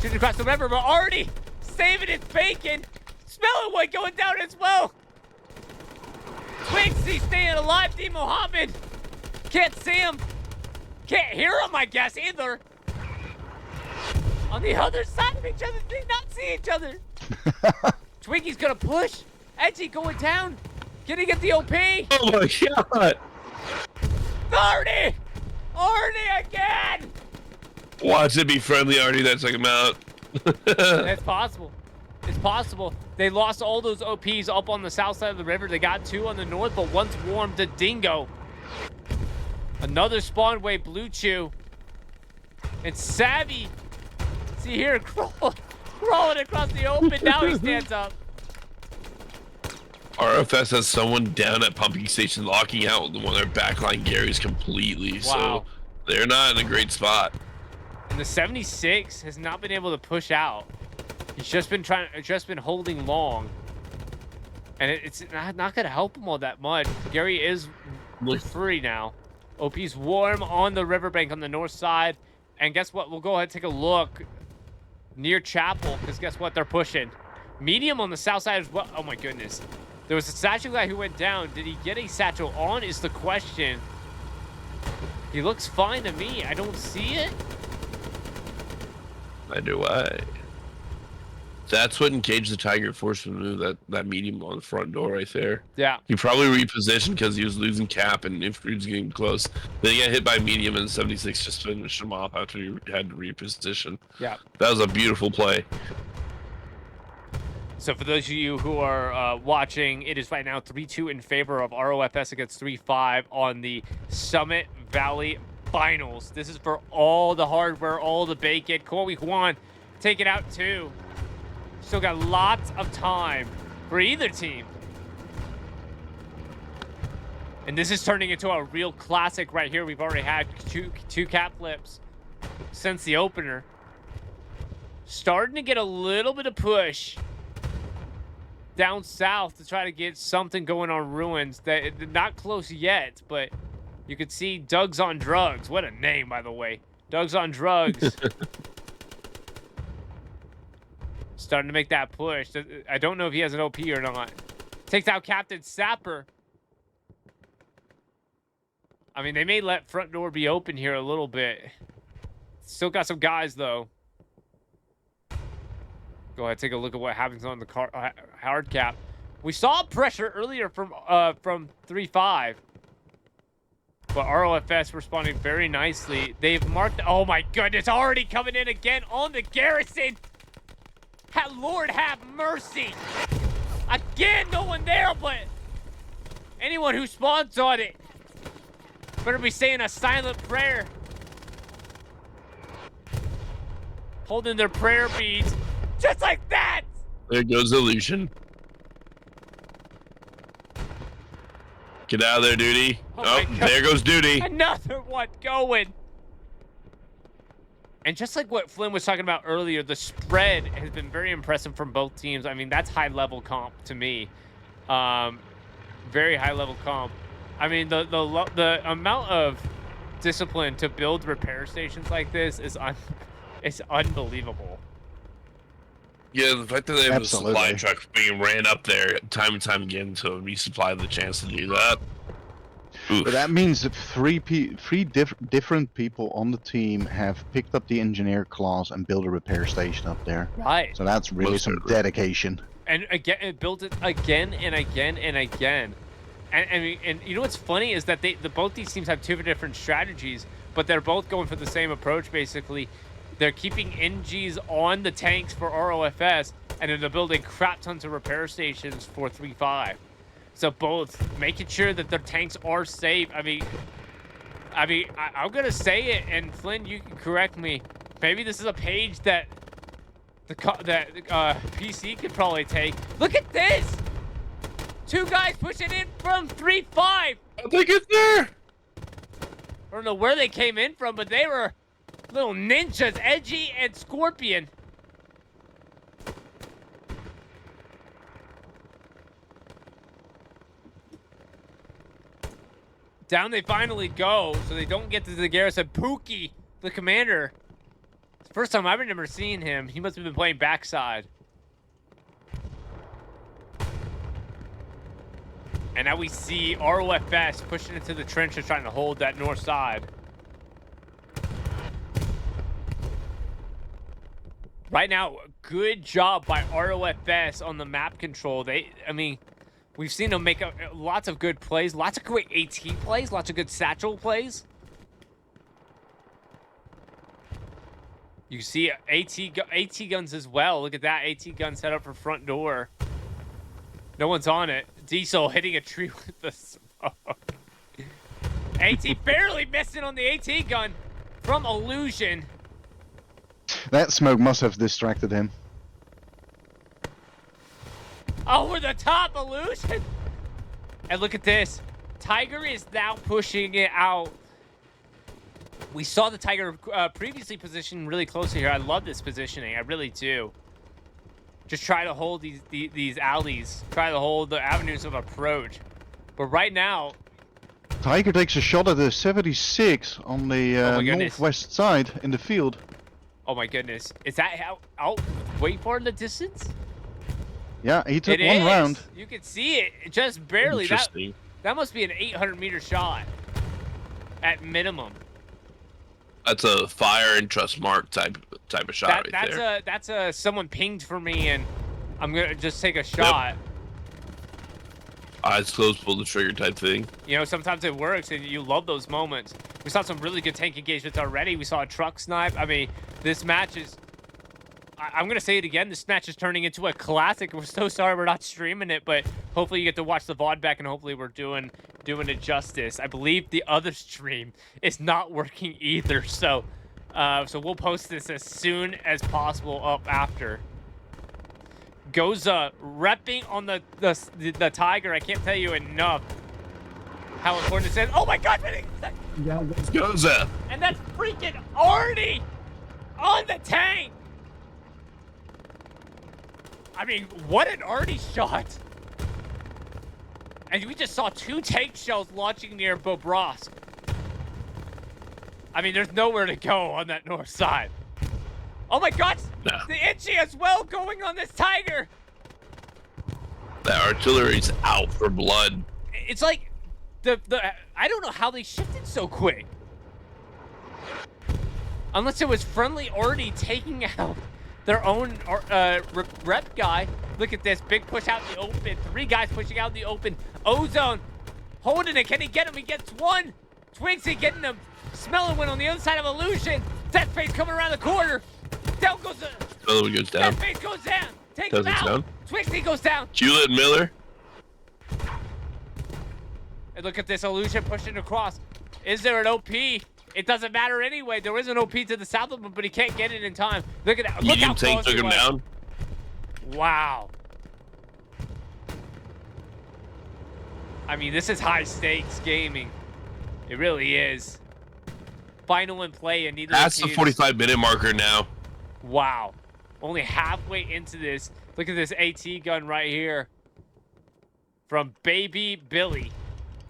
Shooting across the river, but already saving his bacon. Smelling one going down as well. Twigs, he's staying alive. D. Mohammed. Can't see him. Can't hear him, I guess, either. On the other side of each other, they not see each other. Twiggy's gonna push. Edgy going down. Can he get the OP? Oh my god! Arnie! Arnie again! Watch it be friendly, Arnie. That took him out. It's possible. It's possible. They lost all those OPs up on the south side of the river. They got 2 on the north, but one's warmed to Dingo. Another spawn wave, Blue Chew. And Savvy. See here, crawling across the open. Now he stands up. ROFS has someone down at pumping station locking out one of their backline Garys completely. Wow. So they're not in a great spot. And the 76 has not been able to push out. He's just been holding long. And it's not gonna help him all that much. Gary is free now. OP's warm on the riverbank on the north side. And guess what? We'll go ahead and take a look near Chapel, because guess what? They're pushing. Medium on the south side as well. Oh my goodness. There was a satchel guy who went down. Did he get a satchel on is the question. He looks fine to me. I don't see it. Neither do I. That's what engaged the Tiger forced him to move that medium on the front door right there. Yeah. He probably repositioned because he was losing cap and infantry was getting close. Then he got hit by medium and 76 just finished him off after he had to reposition. Yeah. That was a beautiful play. So for those of you who are watching, it is right now 3-2 in favor of ROFS against 3-5 on the Summit Valley Finals. This is for all the hardware, all the bacon. Kobe Juan taking out 2. Still got lots of time for either team. And this is turning into a real classic right here. We've already had two cap flips since the opener. Starting to get a little bit of push down south to try to get something going on Ruins. That not close yet, but you can see Doug's on Drugs. What a name, by the way. Doug's on Drugs. Starting to make that push. I don't know if he has an OP or not. Takes out Captain Sapper. I mean, they may let front door be open here a little bit. Still got some guys, though. Go ahead, take a look at what happens on the hard cap. We saw pressure earlier from 3-5. But ROFS responding very nicely. They've marked... Oh, my goodness. Already coming in again on the garrison. Lord have mercy. Again, no one there, but anyone who spawns on it better be saying a silent prayer. Holding their prayer beads. Just like that. There goes Illusion. Get out of there, Duty. Oh, there goes Duty. Another one going. And just like what Flynn was talking about earlier, the spread has been very impressive from both teams. I mean, that's high-level comp to me. Very high-level comp. I mean, the amount of discipline to build repair stations like this is it's unbelievable. Yeah, the fact that they have a supply truck being ran up there time and time again to resupply the chance to do that. Oof. But that means that three different people on the team have picked up the engineer class and built a repair station up there. Right. So that's really some dedication. And again, it built it again and again and again. And you know what's funny is that both these teams have two different strategies, but they're both going for the same approach basically. They're keeping NGs on the tanks for ROFS, and then they're building crap tons of repair stations for 3-5. So both making sure that their tanks are safe. I mean, I'm gonna say it, and Flynn, you can correct me. Maybe this is a page that PC could probably take. Look at this! Two guys pushing in from 3-5. I think it's there. I don't know where they came in from, but they were little ninjas, Edgy and Scorpion. Down they finally go, so they don't get to the garrison. Pookie, the commander. It's the first time I remember seeing him. He must have been playing backside. And now we see ROFS pushing into the trenches, trying to hold that north side. Right now, good job by ROFS on the map control. I mean, we've seen them make lots of good plays, lots of great AT plays, lots of good satchel plays. You see AT guns as well. Look at that AT gun set up for front door. No one's on it. Diesel hitting a tree with the smoke. AT barely missing on the AT gun from Illusion. That smoke must have distracted him. Over the top, Illusion! And look at this. Tiger is now pushing it out. We saw the Tiger previously positioned really close to here. I love this positioning. I really do. Just try to hold these alleys. Try to hold the avenues of approach. But right now... Tiger takes a shot at the 76 on the northwest side in the field. Oh my goodness. Is that out way far in the distance? Yeah, he took one round. You can see it just barely. Interesting. That must be an 800-meter shot at minimum. That's a fire and trust mark type of shot right there. That's someone pinged for me, and I'm gonna just take a shot. Yep. Eyes closed, pull the trigger type thing. You know, sometimes it works, and you love those moments. We saw some really good tank engagements already. We saw a truck snipe. I mean, this match is... I'm going to say it again. This match is turning into a classic. We're so sorry we're not streaming it, but hopefully you get to watch the VOD back, and hopefully we're doing it justice. I believe the other stream is not working either, so we'll post this as soon as possible up after. Goza repping on the Tiger. I can't tell you enough how important it is. Oh my God! Yeah, Goza. And that's freaking Artie on the tank. I mean, what an Artie shot! And we just saw 2 tank shells launching near I mean, there's nowhere to go on that north side. Oh my God! No. The Itchy as well going on this Tiger. That artillery's out for blood. It's like the I don't know how they shifted so quick. Unless it was friendly already taking out their own rep guy. Look at this, big push out in the open. 3 guys pushing out in the open. Ozone holding it. Can he get him? He gets one. Twigsy getting him. Smelling one on the other side of Illusion. Deathface coming around the corner. Down goes the. Another one goes down. Deathface goes down. Take Does him it out. down? Twigsy goes down. Hewlett and Miller. And look at this Illusion pushing across. Is there an OP? It doesn't matter anyway. There is an OP to the south of him, but he can't get it in time. Look at that. Look how Medium tank close took he him was. down. Wow. I mean, this is high stakes gaming. It really is. Final in play, and neither That's the teams. 45-minute marker now. Wow. Only halfway into this. Look at this AT gun right here. From Baby Billy.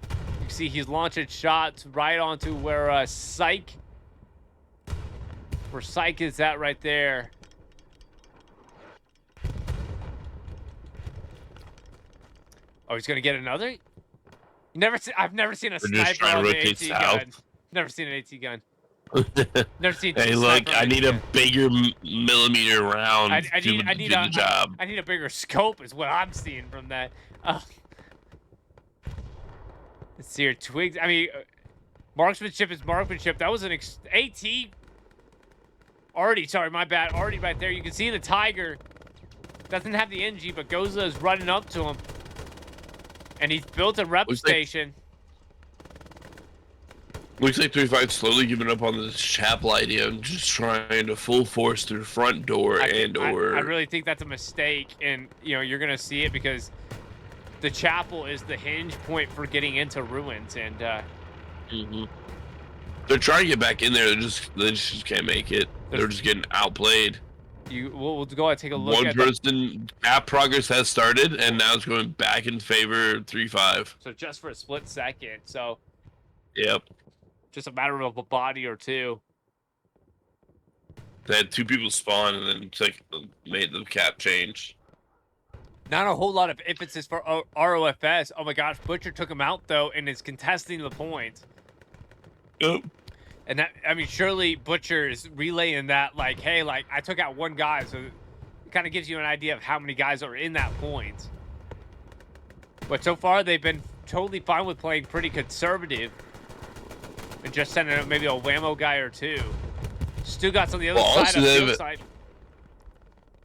You can see he's launching shots right onto where Psych. Where Psych is at right there. Oh, he's gonna get another? I've never seen a We're just sniper trying on to the rotate AT south. gun. Never seen an AT gun. Never seen. Hey, a look, sniper on I an need AT a gun. bigger millimeter round I to do need the job. I need a bigger scope is what I'm seeing from that. Let's see here, Twigs. I mean, marksmanship is marksmanship. That was an AT. Already, sorry, my bad. Already right there. You can see the Tiger doesn't have the NG, but Goza is running up to him. And he's built a rep station. Looks like 35 slowly giving up on this chapel idea and just trying to full force through front door I or. really think that's a mistake, and you know you're gonna see it because the chapel is the hinge point for getting into ruins, and They're trying to get back in there. They just can't make it. They're just getting outplayed. We'll go ahead and take a look One at person gap progress has started, and now it's going back in favor of 3-5. So just for a split second, so Yep. just a matter of a body or two. They had 2 people spawn, and then made the cap change. Not a whole lot of emphasis for ROFS. Oh my gosh, Butcher took him out though, and is contesting the point. Yep. And that, I mean, surely Butcher is relaying that, like, hey, like, I took out 1 guy, so it kind of gives you an idea of how many guys are in that point. But so far, they've been totally fine with playing pretty conservative. And just sending out maybe a whammo guy or 2. Still got on the other side of the field side.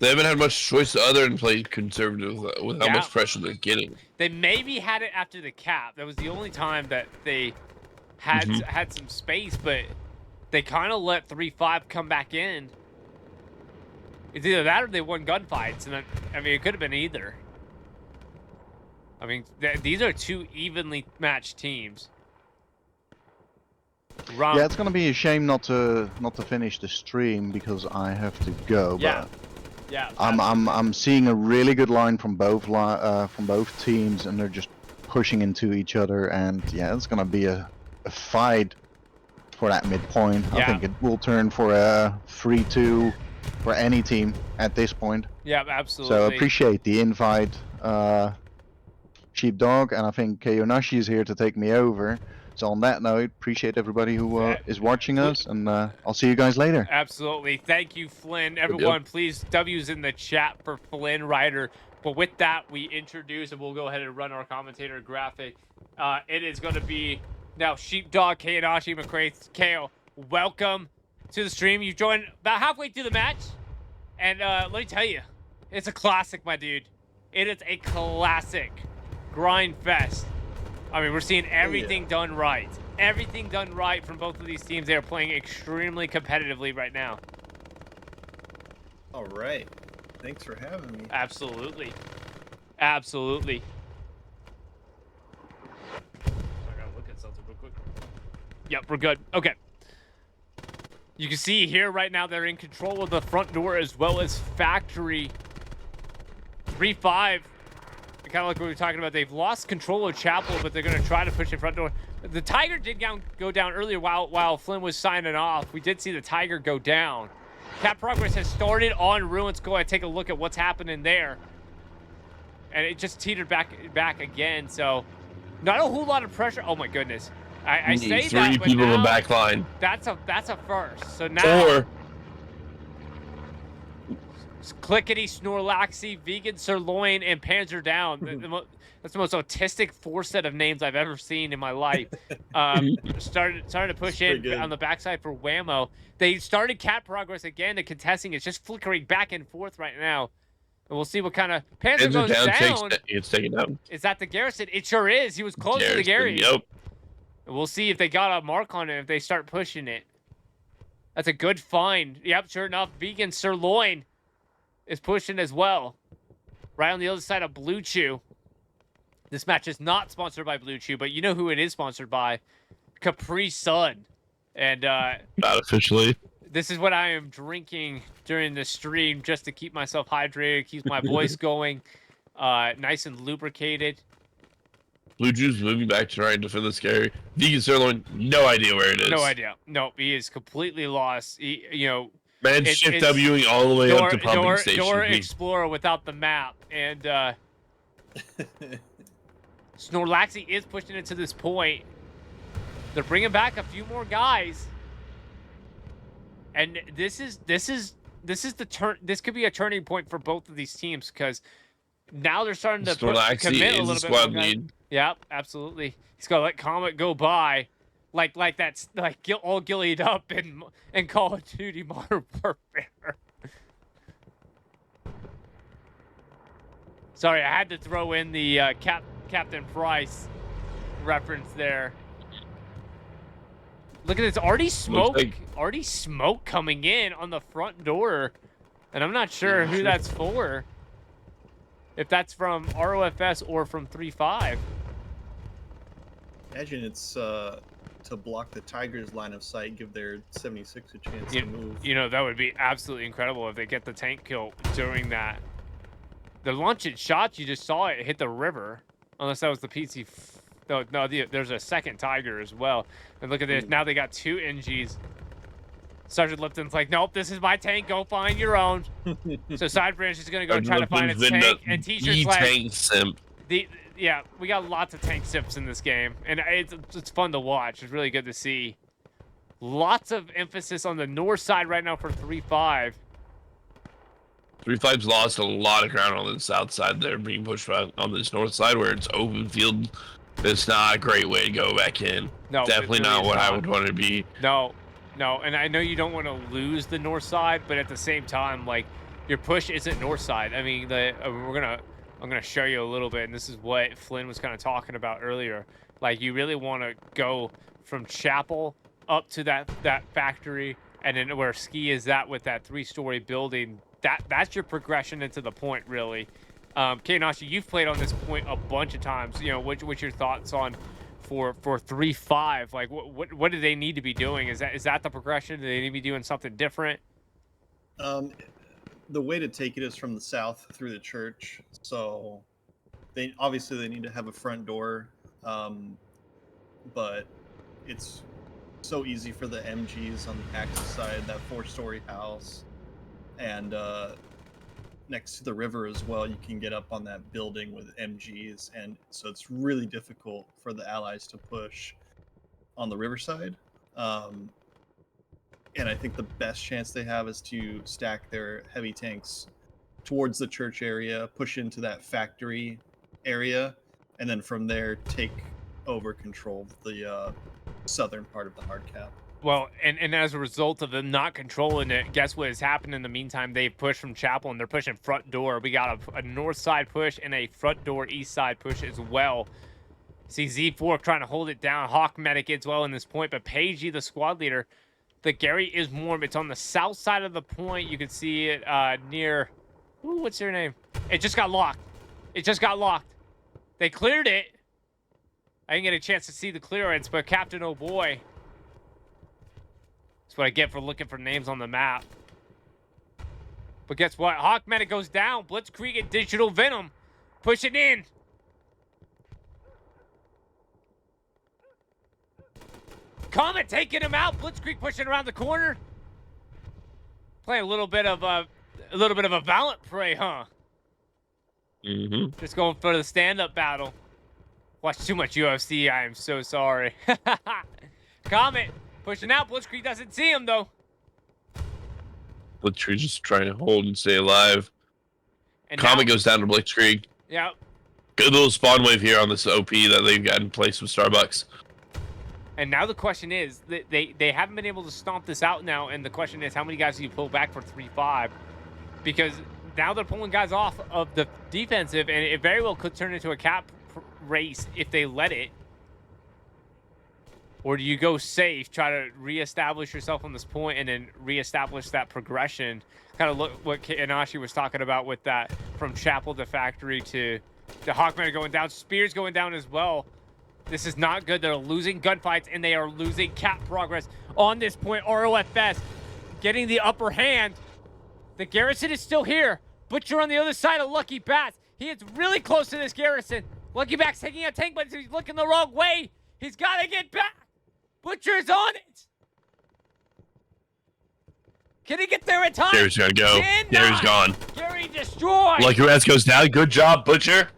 They haven't had much choice other than play conservative with how Yeah. much pressure they're getting. They maybe had it after the cap. That was the only time that they had some space, but they kind of let 3-5 come back in. It's either that or they won gunfights, and I mean, it could have been either. I mean, these are 2 evenly matched teams. Yeah, it's gonna be a shame not to finish the stream because I have to go. Yeah. But Yeah. I'm seeing a really good line from both teams, and they're just pushing into each other. And yeah, it's gonna be a fight for that midpoint. Yeah. I think it will turn for a 3-2 for any team at this point. Yeah, absolutely. So appreciate the invite, Sheepdog, and I think Keionashi is here to take me over. So on that note, appreciate everybody who is watching us, and I'll see you guys later. Absolutely. Thank you, Flynn. Everyone, please, W's in the chat for Flynn Ryder. But with that, we introduce, and we'll go ahead and run our commentator graphic. It is going to be now Sheepdog, Keionashi, Macraith. Keo, welcome to the stream. You joined about halfway through the match. And let me tell you, it's a classic, my dude. It is a classic grind fest. I mean, we're seeing everything done right. Everything done right from both of these teams. They are playing extremely competitively right now. All right. Thanks for having me. Absolutely. Absolutely. I gotta look at something real quick. Yep, we're good. Okay. You can see here right now they're in control of the front door as well as factory. 3-5. Kind of like what we were talking about. They've lost control of Chapel, but they're going to try to push in front door. The Tiger did go down earlier while Flynn was signing off. We did see the Tiger go down. Cap progress has started on Ruins. Go ahead, take a look at what's happening there. And it just teetered back again, so not a whole lot of pressure. Oh my goodness. I say three that, but people in the now back line. that's a first. So now 4. Clickety, Snorlaxy, Vegan Sirloin, and Panzer Down. That's the most autistic 4-set of names I've ever seen in my life. Started to push in on the backside for Whammo. They started Cat progress again. The contesting is just flickering back and forth right now. And we'll see what kind of Panzer goes down. It's taken down. Is that the Garrison? It sure is. He was close to the Gary. Yep. And we'll see if they got a mark on it if they start pushing it. That's a good find. Yep, sure enough, Vegan Sirloin is pushing as well. Right on the other side of Blue Chew. This match is not sponsored by Blue Chew, but you know who it is sponsored by? Capri Sun. And not officially. this is what I am drinking during the stream just to keep myself hydrated, keeps my voice going, nice and lubricated. Blue Chew's moving back to try and defend the scary. Vegan Sirloin, no idea where it is. No idea. No, he is completely lost. He, you know, man, shift Wing all the way up to pumping station. Door Explorer without the map, and Snorlaxy is pushing it to this point. They're bringing back a few more guys, and this is the turn. This could be a turning point for both of these teams because now they're starting to commit a little bit more. Yep, absolutely. He's gonna let Comet go by, like that's like all gillied up in Call of Duty Modern Warfare. Sorry, I had to throw in the Captain Price reference there. Look at this, already smoke coming in on the front door, and I'm not sure who that's for. If that's from ROFS or from 3.5. Imagine it's to block the Tigers' line of sight, give their 76 a chance to move. You know, that would be absolutely incredible if they get the tank kill during that. The launching shots, you just saw it hit the river. Unless that was the PC. No, there's a second Tiger as well. And look at this. Now they got 2 NGs. Sergeant Lipton's like, nope, this is my tank. Go find your own. So Side Branch is going to go try to find its tank. And T-shirt's like, tank simp. Yeah, we got lots of tank simps in this game. And it's fun to watch. It's really good to see. Lots of emphasis on the north side right now for 3.5. 3.5's lost a lot of ground on the south side. They're being pushed back on this north side where it's open field. It's not a great way to go back in. No, definitely really not what I would want to be. No, and I know you don't want to lose the north side, but at the same time, like, your push isn't north side. I mean, I'm gonna show you a little bit, and this is what Flynn was kind of talking about earlier. Like, you really want to go from Chapel up to that factory, and then where Ski is at with that 3-story building. That's your progression into the point, really. Kainashi, you've played on this point a bunch of times. You know, what's your thoughts on for 3.5? Like, what do they need to be doing? Is that the progression? Do they need to be doing something different? The way to take it is from the south through the church. So they need to have a front door, but it's so easy for the MGs on the Axis side, that 4-story house, and next to the river as well. You can get up on that building with MGs, and so it's really difficult for the Allies to push on the riverside. And I think the best chance they have is to stack their heavy tanks towards the church area, push into that factory area, and then from there take over control of the southern part of the hard cap. Well, and as a result of them not controlling it, guess what has happened in the meantime? They've pushed from Chapel, and they're pushing front door. We got a north side push and a front door east side push as well. See Z4 trying to hold it down. Hawk Medic as well in this point, but Pagey, the squad leader, the Gary is warm. It's on the south side of the point. You can see it near... Ooh, what's their name? It just got locked. It just got locked. They cleared it. I didn't get a chance to see the clearance, but Captain Oh Boy... That's what I get for looking for names on the map. But guess what? Hawk Medic goes down. Blitzkrieg and Digital Venom pushing in. Comet taking him out. Blitzkrieg pushing around the corner. Playing a little bit of a Valiant Prey, huh? Mm-hmm. Just going for the stand-up battle. Watch too much UFC. I am so sorry. Comet pushing out. Blitzkrieg doesn't see him though. Blitzkrieg just trying to hold and stay alive. And Comet now, goes down to Blitzkrieg. yeah. Good little spawn wave here on this OP that they've got in place with Starbucks. And now the question is, they haven't been able to stomp this out now, and the question is, how many guys do you pull back for 3-5? Because now they're pulling guys off of the defensive, and it very well could turn into a cap race if they let it. Or do you go safe, try to reestablish yourself on this point, and then reestablish that progression? Kind of look what Inashi was talking about with that, from Chapel to Factory to the Hawkman going down, Spears going down as well. This is not good. They're losing gunfights, and they are losing cap progress on this point. ROFS getting the upper hand. The garrison is still here. Butcher on the other side of Lucky Bats. He is really close to this garrison. Lucky Bat's taking a tank, but he's looking the wrong way. He's got to get back. Butcher's on it. Can he get there in time? Gary's gonna go. Gary's gone. Gary destroyed. Lucky Bats goes down. Good job, Butcher.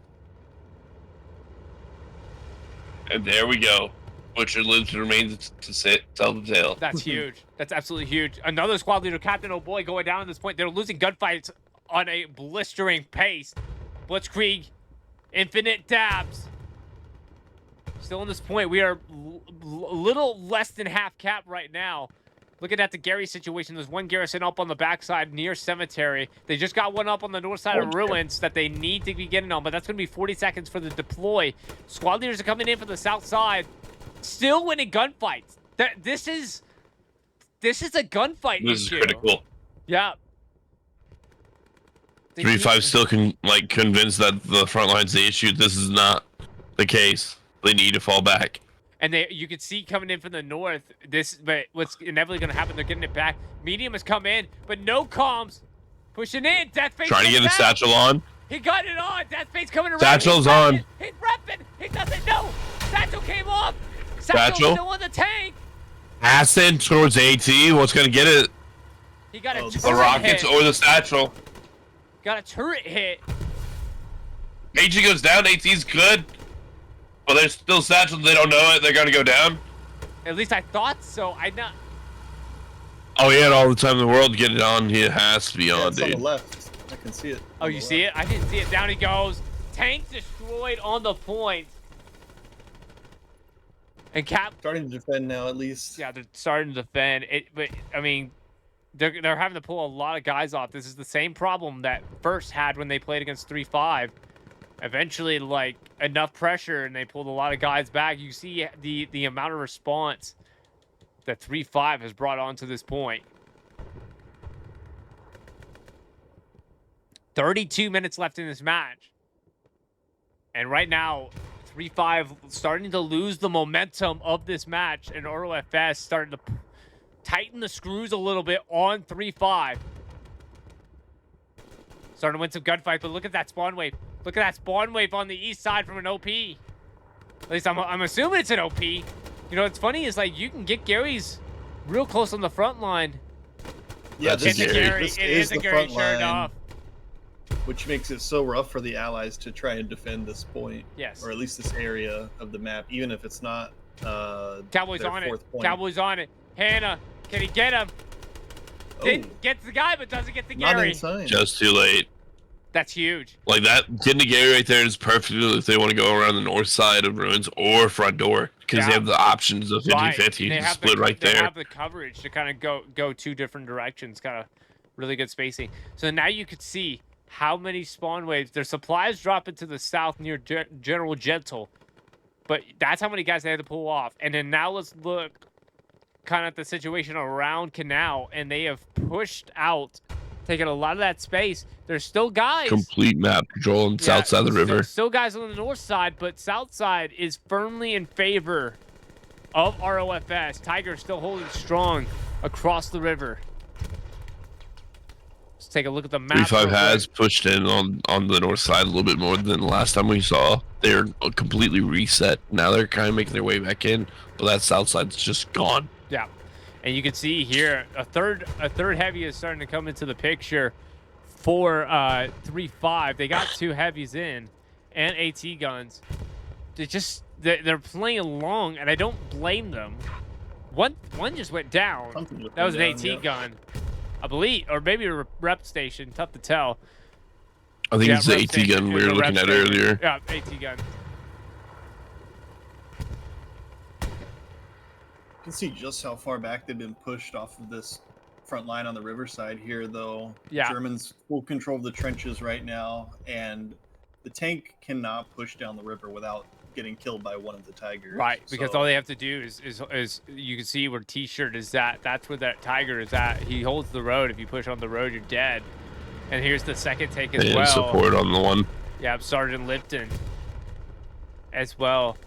And there we go. Butcher lives and remains to tell the tale. That's huge. That's absolutely huge. Another squad leader, Captain O'Boy, going down at this point. They're losing gunfights on a blistering pace. Blitzkrieg, infinite dabs. Still on this point, we are a little less than half cap right now. Looking at the Gary situation, there's one garrison up on the backside near Cemetery. They just got one up on the north side of Ruins that they need to be getting on, but that's going to be 40 seconds for the deploy. Squad leaders are coming in from the south side, still winning gunfights. This is a gunfight issue. This is critical. Yeah. 3-5 still convinced that the front line's the issue. This is not the case. They need to fall back. And you can see coming in from the north, but what's inevitably going to happen, they're getting it back. Medium has come in, but no comms. Pushing in, Deathface. Trying to get the satchel on. He got it on. Deathface coming around. Satchel's on. He's repping. He doesn't know. Satchel came off. Satchel still on the tank. Ascent towards AT. What's going to get it? He got a turret The rockets hit. or the satchel. Got a turret hit. AT goes down. AT's good. But there's still satchels. They don't know it. They're going to go down. At least I thought so. I not. Oh, he had all the time in the world to get it on. He has to be Yeah, on, it's on the dude. left. I can see it. Oh, you see it? I didn't see it. Down he goes. Tank destroyed on the point. And Cap. Starting to defend now, at least. Yeah, they're starting to defend it, but I mean, they're having to pull a lot of guys off. This is the same problem that First had when they played against 3-5. Eventually, like, enough pressure, and they pulled a lot of guys back. You see the amount of response that 3-5 has brought on to this point. 32 minutes left in this match. And right now, 3-5 starting to lose the momentum of this match, and ROFS starting to tighten the screws a little bit on 3-5. Starting to win some gunfight, but look at that spawn wave. Look at that spawn wave on the east side from an OP. At least I'm assuming it's an OP. You know, what's funny is, like, you can get Gary's real close on the front line. Yeah, That's this a Gary. This It is is a the Gary, front sure line, enough. which makes it so rough for the allies to try and defend this point. Yes. Or at least this area of the map, even if it's not Cowboys their on it. fourth point. Cowboys on it. Hannah, can he get him? Oh, Gets the guy, but doesn't get the not Gary. inside. Just too late. That's huge. Like that, getting the Gary right there is perfect if they want to go around the north side of Ruins or front door, because Yeah. they have the options of 50-50 Right. to They have split right They there. have the coverage to kind of go two different directions. Kind of really good spacing. So now you could see how many spawn waves. Their supplies drop into the south near General Gentle, but that's how many guys they had to pull off. And then now let's look kind of at the situation around Canal, and they have pushed out, taking a lot of that space. There's still guys. Complete map control on the south side of the river. Still guys on the north side, but south side is firmly in favor of ROFS. Tiger still holding strong across the river. Let's take a look at the map. 3-5 real has quick. pushed in on the north side a little bit more than the last time we saw. They're completely reset. Now they're kind of making their way back in, but that south side's just gone. Yeah. And you can see here a third heavy is starting to come into the picture for 3-5. They got 2 heavies in and AT guns. They're playing along, and I don't blame them. One just went down. That was an AT gun, I believe, or maybe a rep station. Tough to tell. I think it's the AT gun we were looking at earlier. Yeah, AT gun. You can see just how far back they've been pushed off of this front line on the riverside here, though. Yeah. Germans full control of the trenches right now, and the tank cannot push down the river without getting killed by one of the Tigers. Right, because all they have to do is you can see where T-shirt is at. That's where that Tiger is at. He holds the road. If you push on the road, you're dead. And here's the second tank as well. Support on the one. Yeah, Sergeant Lipton as well.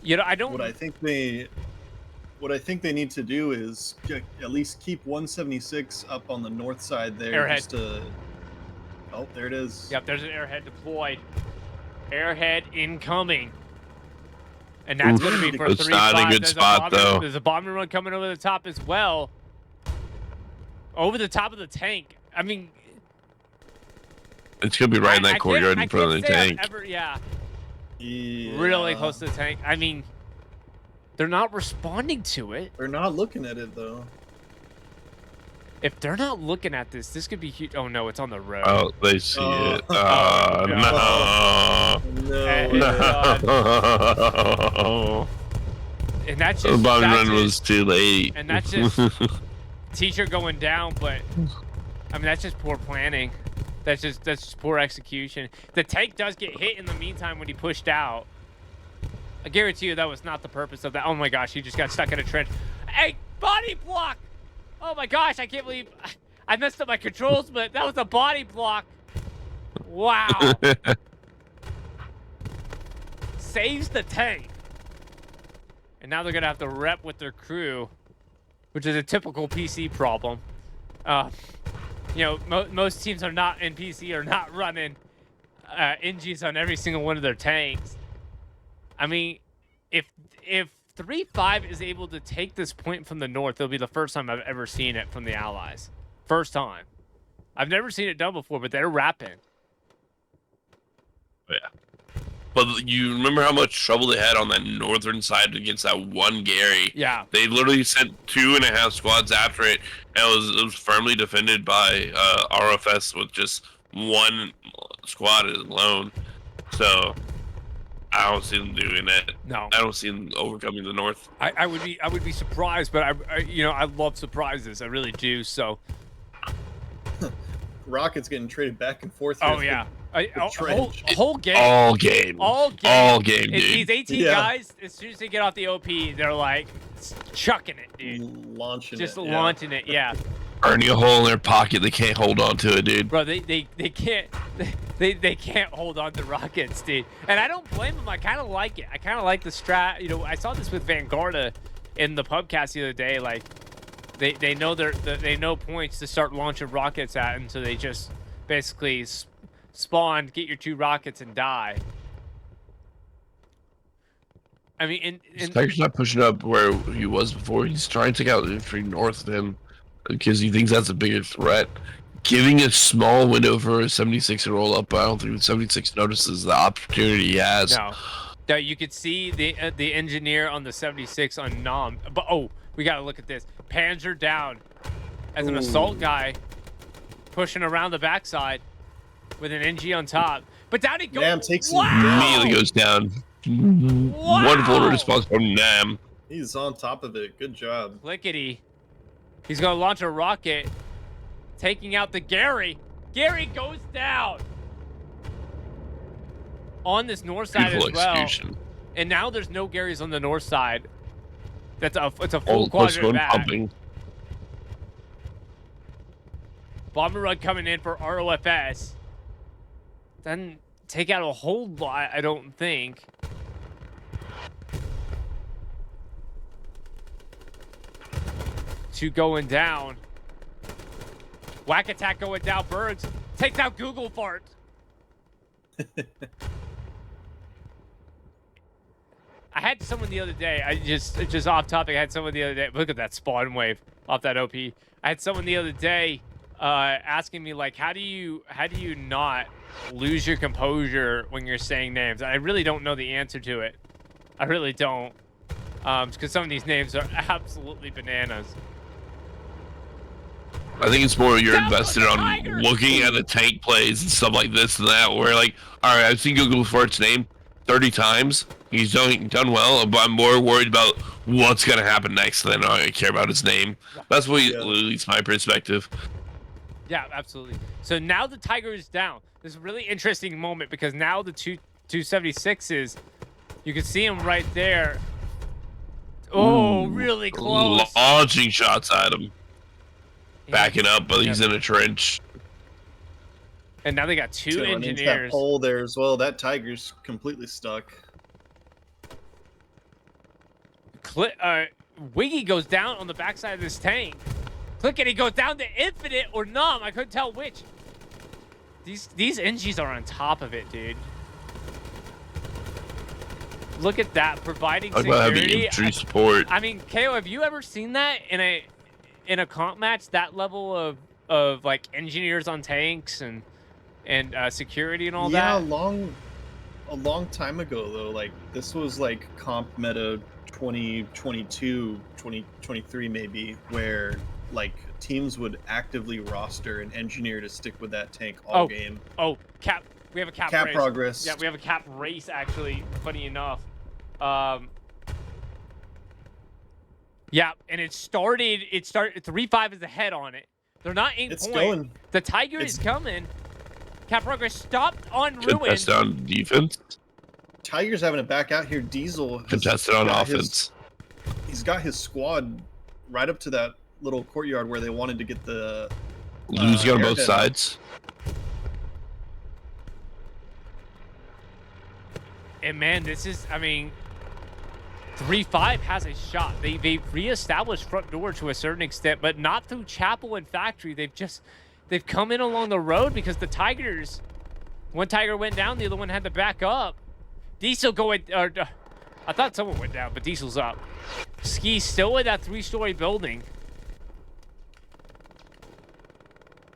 You know, I don't. What I think they need to do is at least keep 176 up on the north side there. Airhead. Just to... Oh, there it is. Yep, there's an airhead deployed. Airhead incoming. And that's going to be for 3-5. It's not a good spot, though. There's a bomber run coming over the top as well. Over the top of the tank. I mean... It's going to be right in that courtyard in front of the tank. Yeah. Really close to the tank. I mean... They're not responding to it. They're not looking at it, though. If they're not looking at this, this could be huge. Oh, no, it's on the road. Oh, they see it. no. No. And that's The just... bomb run was too late. And that's just... T-shirt going down, but... I mean, that's just poor planning. That's just poor execution. The tank does get hit in the meantime when he pushed out. I guarantee you that was not the purpose of that. Oh my gosh, he just got stuck in a trench. Hey, body block! Oh my gosh, I can't believe I messed up my controls, but that was a body block. Wow. Saves the tank. And now they're gonna have to rep with their crew, which is a typical PC problem. You know, most teams are not in PC are not running NGs on every single one of their tanks. I mean, if 3-5 is able to take this point from the north, it'll be the first time I've ever seen it from the Allies. First time. I've never seen it done before, but they're rapping. Yeah. But you remember how much trouble they had on that northern side against that one Gary? Yeah. They literally sent 2.5 squads after it, and it was firmly defended by ROFS with just one squad alone. So I don't see them doing that. No. I don't see them overcoming the north. I would be surprised, but I love surprises. I really do. So Rockets getting traded back and forth. oh yeah. Whole game. All game. Dude. Dude. These 18 guys, as soon as they get off the OP, they're like chucking it, dude. Launching it, yeah. Burning a hole in their pocket, they can't hold on to it, dude. Bro, they can't hold on to rockets, dude. And I don't blame them. I kind of like it. I kind of like the strat. You know, I saw this with Vanguardia in the pubcast the other day. Like, they know they know points to start launching rockets at, and so they just basically spawn, get your 2 rockets, and die. I mean, Tiger's not pushing up where he was before. He's trying to take out the infantry north of him because he thinks that's a bigger threat. Giving a small window for a 76 to roll up, but I don't think 76 notices the opportunity he has. No, you could see the engineer on the 76 on Nom. But oh, we gotta look at this. Panzer down as an assault guy, pushing around the backside with an NG on top. But down he goes. Nam takes Immediately goes down. Wow. Wonderful response from Nam. He's on top of it. Good job. Clickety. He's gonna launch a rocket, taking out the Gary. Gary goes down on this north side Beautiful as well. execution. And now there's no Garys on the north side. It's a full quadrant back. Pumping. Bomber run coming in for ROFS. Doesn't take out a whole lot, I don't think. Two going down. Whack attack going down. Bergs takes out Google Fart. I had someone the other day. Just off topic. I had someone the other day. Look at that spawn wave off that OP. I had someone the other day asking me like, how do you not lose your composure when you're saying names? I really don't know the answer to it. I really don't, because some of these names are absolutely bananas. I think it's more you're invested on looking at the tank plays and stuff like this and that, where like, all right, I've seen Google for its name 30 times. He's done well, but I'm more worried about what's gonna happen next than I care about his name. That's what at least my perspective. Yeah, absolutely. So now the Tiger is down. This is a really interesting moment because now the 276s, you can see him right there. Oh, really close. Launching shots at him. Backing up, but he's in a trench. And now they got two engineers. That hole there as well. That Tiger's completely stuck. Wiggy goes down on the backside of this tank. Click it, he goes down to infinite or numb. I couldn't tell which. These NGs are on top of it, dude. Look at that, providing security. Infantry support. I mean, KO, have you ever seen that in a comp match? That level of like engineers on tanks and security and all that. Yeah, a long time ago though. Like this was like comp meta 2022, 2023 maybe, where like teams would actively roster an engineer to stick with that tank all game. Oh, cap. We have a cap race. Progress. Yeah, we have a cap race actually. Funny enough. Yeah, and it started 3-5 is ahead on it. They're not in It's point. going. The Tiger is coming. Cap progress stopped on Ruin. Contested on defense. Tiger's having to back out here. Diesel Contested on offense. He's got his squad right up to that little courtyard where they wanted to get the losing on both sides. And man, this is, I mean, 3-5 has a shot. They've reestablished front door to a certain extent, but not through Chapel and Factory. They've come in along the road because the Tigers, one Tiger went down, the other one had to back up. Diesel going, I thought someone went down, but Diesel's up. Ski's still in that 3-story building.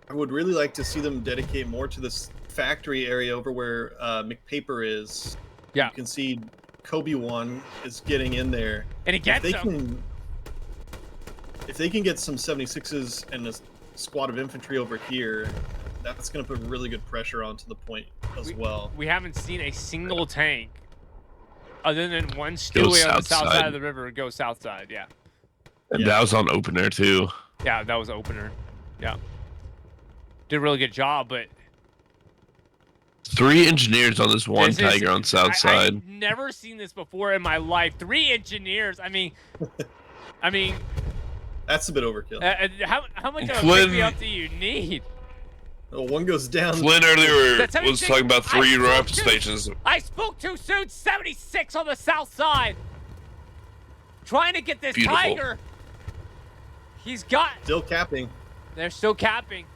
I would really like to see them dedicate more to this factory area over where McPaper is. Yeah. You can see Kobe 1 is getting in there. And he gets them. If they can get some 76s and a squad of infantry over here, that's going to put really good pressure onto the point as well. We haven't seen a single tank other than one Stewie on the south side of the river go south side, yeah. And that was on opener too. Yeah, that was opener. Yeah. Did a really good job, but 3 engineers on this one Tiger on south side. I've never seen this before in my life. 3 engineers. I mean, that's a bit overkill. How much of a pick-me-up do you need? Well, one goes down. Flynn earlier was talking about 3 ROFS stations. I spoke too soon. 76 on the south side. Trying to get this Tiger. He's got. Still capping. They're still capping.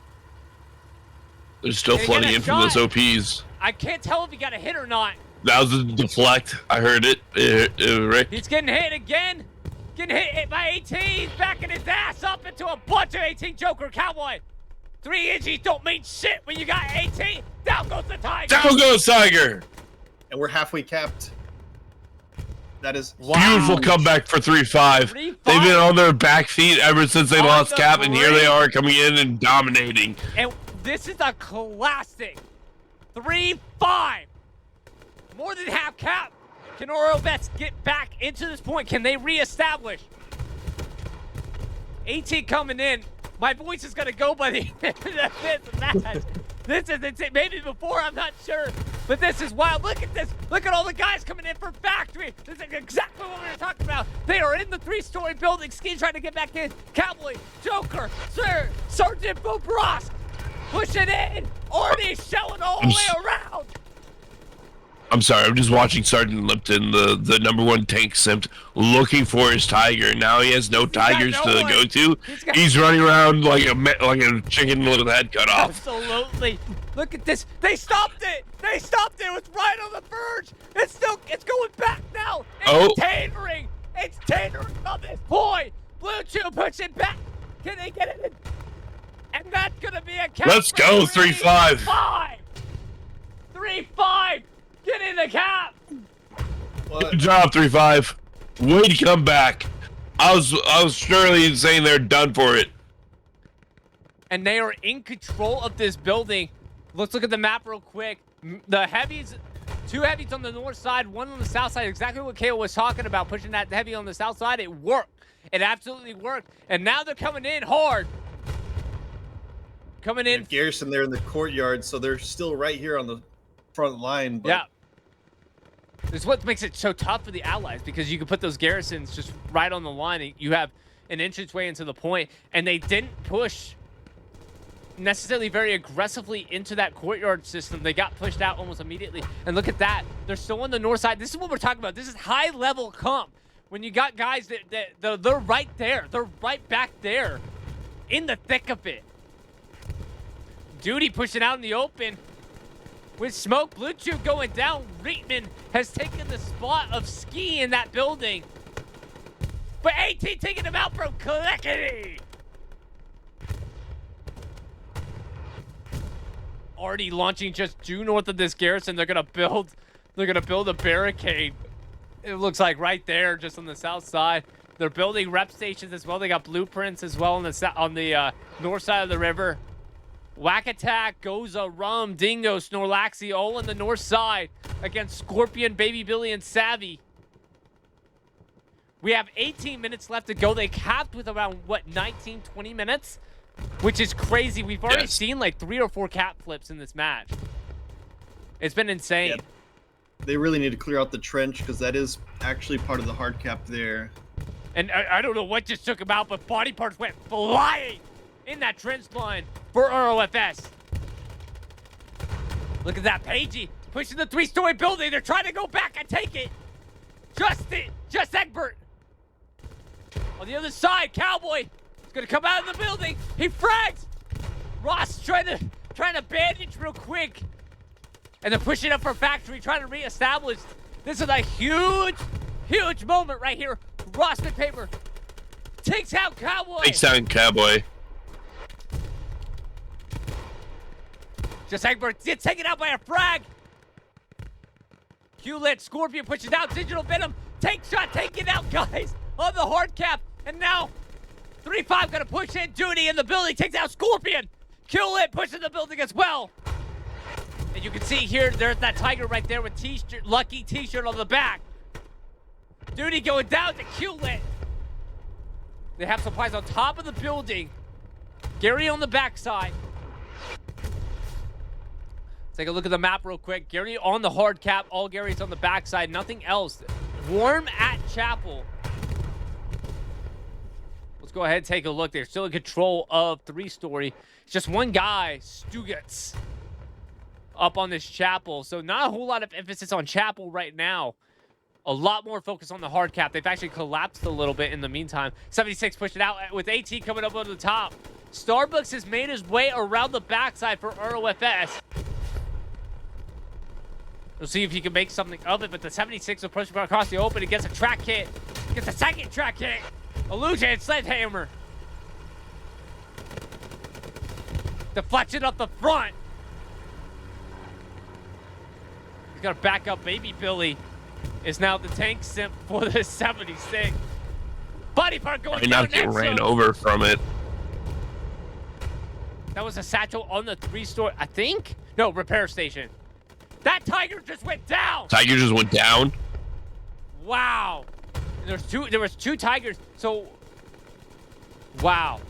They're still flooding in from those OPs. I can't tell if he got a hit or not. That was a deflect. I heard it. Rick. He's getting hit again. Getting hit by 18. Backing his ass up into a bunch of 18 Joker Cowboy. 3 inches don't mean shit when you got 18. Down goes the Tiger. Down goes Tiger. And we're halfway capped. That is beautiful comeback for 3-5. They've been on their back feet ever since they lost cap, and here they are coming in and dominating. And this is a classic. 3-5. More than half cap. Can ROFS get back into this point? Can they reestablish? 18 coming in. My voice is going to go by the end of this match. This is insane. Maybe before, I'm not sure. But this is wild. Look at this. Look at all the guys coming in for Factory. This is exactly what we were talking about. They are in the 3-story building. Ski trying to get back in. Cowboy, Joker, Sir, Sergeant Bobrosk. Pushing in. Already shelling all the way around. I'm sorry, I'm just watching Sergeant Lipton, the #1 tank simp, looking for his Tiger. Now he has no Tigers to go to. He's running around like a chicken with his head cut off. Absolutely. Look at this. They stopped it. They stopped it. It was right on the verge. It's going back now. It's tatering. It's tatering on this point. Blue Chew puts it back. Can they get it in? And that's going to be a count. Let's go, 3-5. 3-5. Get in the cap. What? Good job, 3-5. Way to come back. I was surely saying they're done for it. And they are in control of this building. Let's look at the map real quick. The heavies, 2 heavies on the north side, 1 on the south side. Exactly what Kale was talking about, pushing that heavy on the south side. It worked. It absolutely worked. And now they're coming in hard. Coming in. Garrison there in the courtyard, so they're still right here on the front line. But yeah. This is what makes it so tough for the Allies, because you can put those garrisons just right on the line. And you have an entranceway into the point, and they didn't push necessarily very aggressively into that courtyard system. They got pushed out almost immediately. And look at that. They're still on the north side. This is what we're talking about. This is high-level comp. When you got guys that they're right there. They're right back there in the thick of it. Duty pushing out in the open. With smoke, Blue Chew going down. Reitman has taken the spot of Ski in that building. But AT taking him out from Clickety. Already launching just due north of this garrison. They're gonna build a barricade. It looks like right there, just on the south side. They're building rep stations as well. They got blueprints as well on the north side of the river. Whack Attack, Goza, Rum, Dingo, Snorlaxi, all on the north side against Scorpion, Baby Billy, and Savvy. We have 18 minutes left to go. They capped with around, what, 19, 20 minutes? Which is crazy. We've already seen like 3 or 4 cap flips in this match. It's been insane. Yeah. They really need to clear out the trench, because that is actually part of the hard cap there. And I don't know what just took him out, but body parts went flying in that trench line for ROFS. Look at that, Pagey pushing the 3-story building. They're trying to go back and take it. Just Egbert. On the other side, Cowboy is gonna come out of the building. He frags. Ross trying to bandage real quick. And they're pushing up for factory, trying to reestablish. This is a huge moment right here. Ross McPaper takes out Cowboy. Takes down Cowboy. Just Egbert gets taken out by a frag. Q-Lit, Scorpion pushes out. Digital Venom, take shot, take it out, guys, on the hard cap. And now, 3-5 gonna push in. Duty in the building, takes out Scorpion. Q-Lit pushing the building as well. And you can see here, there's that Tiger right there with t-shirt, lucky t-shirt on the back. Duty going down to Q-Lit. They have supplies on top of the building. Gary on the backside. Take a look at the map real quick. Gary on the hard cap. All Gary's on the backside. Nothing else. Warm at Chapel. Let's go ahead and take a look. They're still in control of 3-story. It's just one guy, Stugats, up on this Chapel. So not a whole lot of emphasis on Chapel right now. A lot more focus on the hard cap. They've actually collapsed a little bit in the meantime. 76 pushed it out with AT coming up over the top. Starbucks has made his way around the backside for ROFS. We'll see if he can make something of it, but the 76 will push across the open. He gets a track hit. Gets a second track hit. Illusion, Sledgehammer. Deflection up the front. He's got to back up. Baby Billy is now the tank simp for the 76. Body part going down. Not get ran over from it. That was a satchel on the 3-story, I think? No, repair station. That Tiger just went down. Tiger just went down. Wow. And there was two Tigers. So, wow.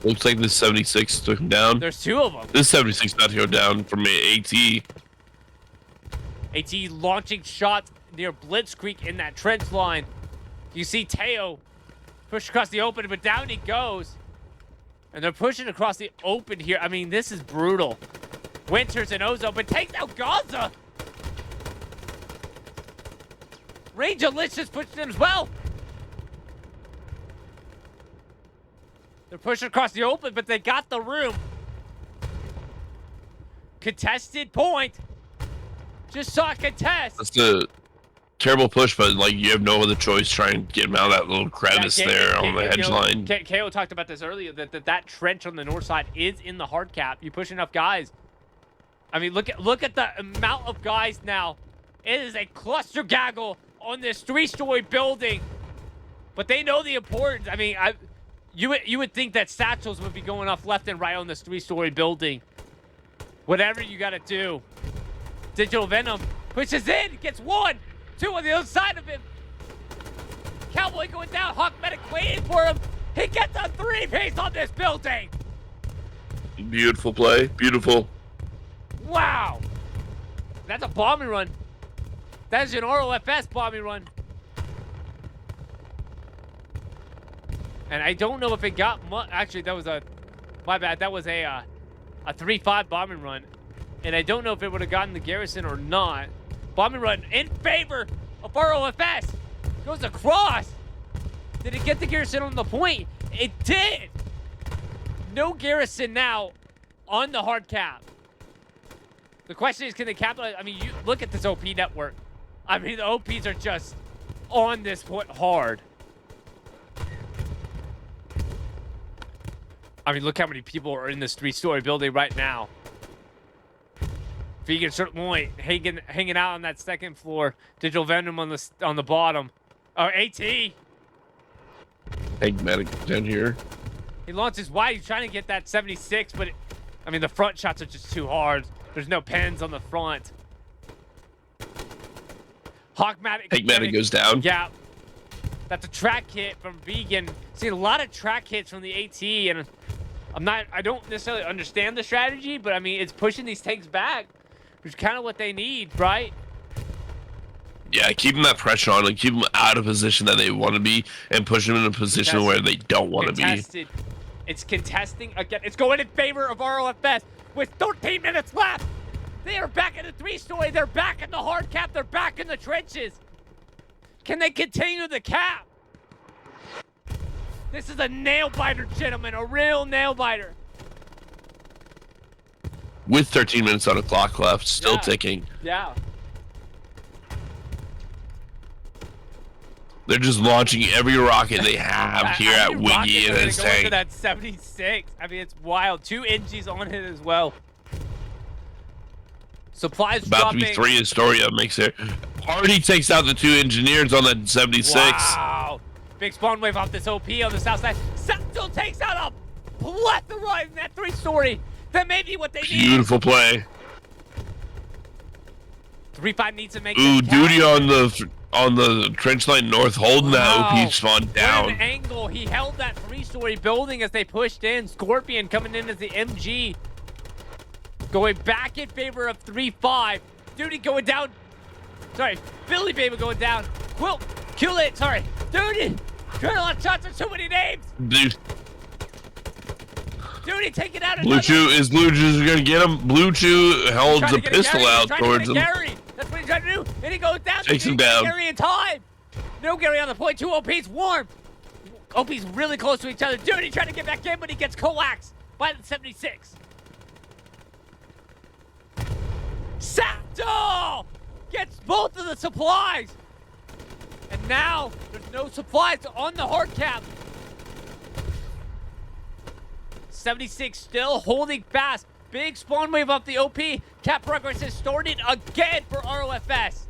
Looks like this 76 took him down. There's 2 of them. This 76 not to go down from AT. AT launching shots near Blitzkrieg in that trench line. You see Teo push across the open, but down he goes. And they're pushing across the open here. I mean, this is brutal. Winters and Ozo, but takes out Gaza. Ranger Licious pushed him as well. They're pushing across the open, but they got the room. contested point. Just saw a contest. That's a terrible push, but like you have no other choice. Try and get him out of that little crevice there on the hedge line. KO talked about this earlier, that trench on the north side is in the hard cap. You push enough guys. I mean, look at the amount of guys now. It is a cluster gaggle on this 3-story building. But they know the importance. I mean, you would think that satchels would be going off left and right on this 3-story building. Whatever you got to do. Digital Venom pushes in, gets 1, 2 on the other side of him. Cowboy going down, Hawk Medic waiting for him. He gets a 3-piece on this building. Beautiful play, beautiful. Wow. That's a bombing run. That is an ROFS bombing run. And I don't know if it got much. Actually, that was my bad. That was a 3-5 bombing run. And I don't know if it would have gotten the garrison or not. Bombing run in favor of ROFS. Goes across. Did it get the garrison on the point? It did. No garrison now on the hard cap. The question is, can they capitalize? I mean, you look at this OP network. I mean, the OPs are just on this point hard. I mean, look how many people are in this 3-story building right now. Vegan certainly hanging out on that second floor. Digital Venom on the bottom. Oh, AT. Egg medic down here. He launches wide. He's trying to get that 76, but I mean, the front shots are just too hard. There's no pens on the front. Hawkmatic. Hawkmatic goes down. Yeah. That's a track hit from Vegan. Seen a lot of track hits from the AT, and I don't necessarily understand the strategy, but I mean, it's pushing these tanks back, which is kind of what they need, right? Yeah, keeping that pressure on and keep them out of position that they want to be and push them in a position where they don't want to be. It's contesting again. It's going in favor of ROFS with 13 minutes left. They are back in the 3-story. They're back in the hard cap. They're back in the trenches. Can they continue the cap? This is a nail biter, gentlemen. A real nail biter. With 13 minutes on the clock left, still ticking. Yeah. They're just launching every rocket they have here at Wiggy and his tank. That 76. I mean, it's wild. 2 NGs on it as well. Supplies about dropping. to be 3 Astoria makes it. Already takes out the 2 engineers on that 76. Wow. Big spawn wave off this OP on the south side. Still takes out a plethora in that 3-story. That may be what they need. Beautiful play. 3-5 needs to make. Ooh, duty on the trench line north, holding that OP spawn down. What an angle. He held that 3-story building as they pushed in. Scorpion coming in as the MG. Going back in favor of 3-5. Duty going down. Sorry, Billy Baby going down. Quilt, kill it. Sorry, Duty. Colonel on shots are so many names. Dude. Duty taking out Blue Chew gonna get him. Blue Chew holds a pistol out towards him. Gary. That's what he's trying to do. And he goes down. Takes him down. Gary in time. No Gary on the point. 2 OPs warm. OPs really close to each other. Duty trying to get back in, but he gets coaxed by the 76. Sapto gets both of the supplies. And now there's no supplies on the hard cap. 76 still holding fast. Big spawn wave off the OP. Cap progress has started again for ROFS.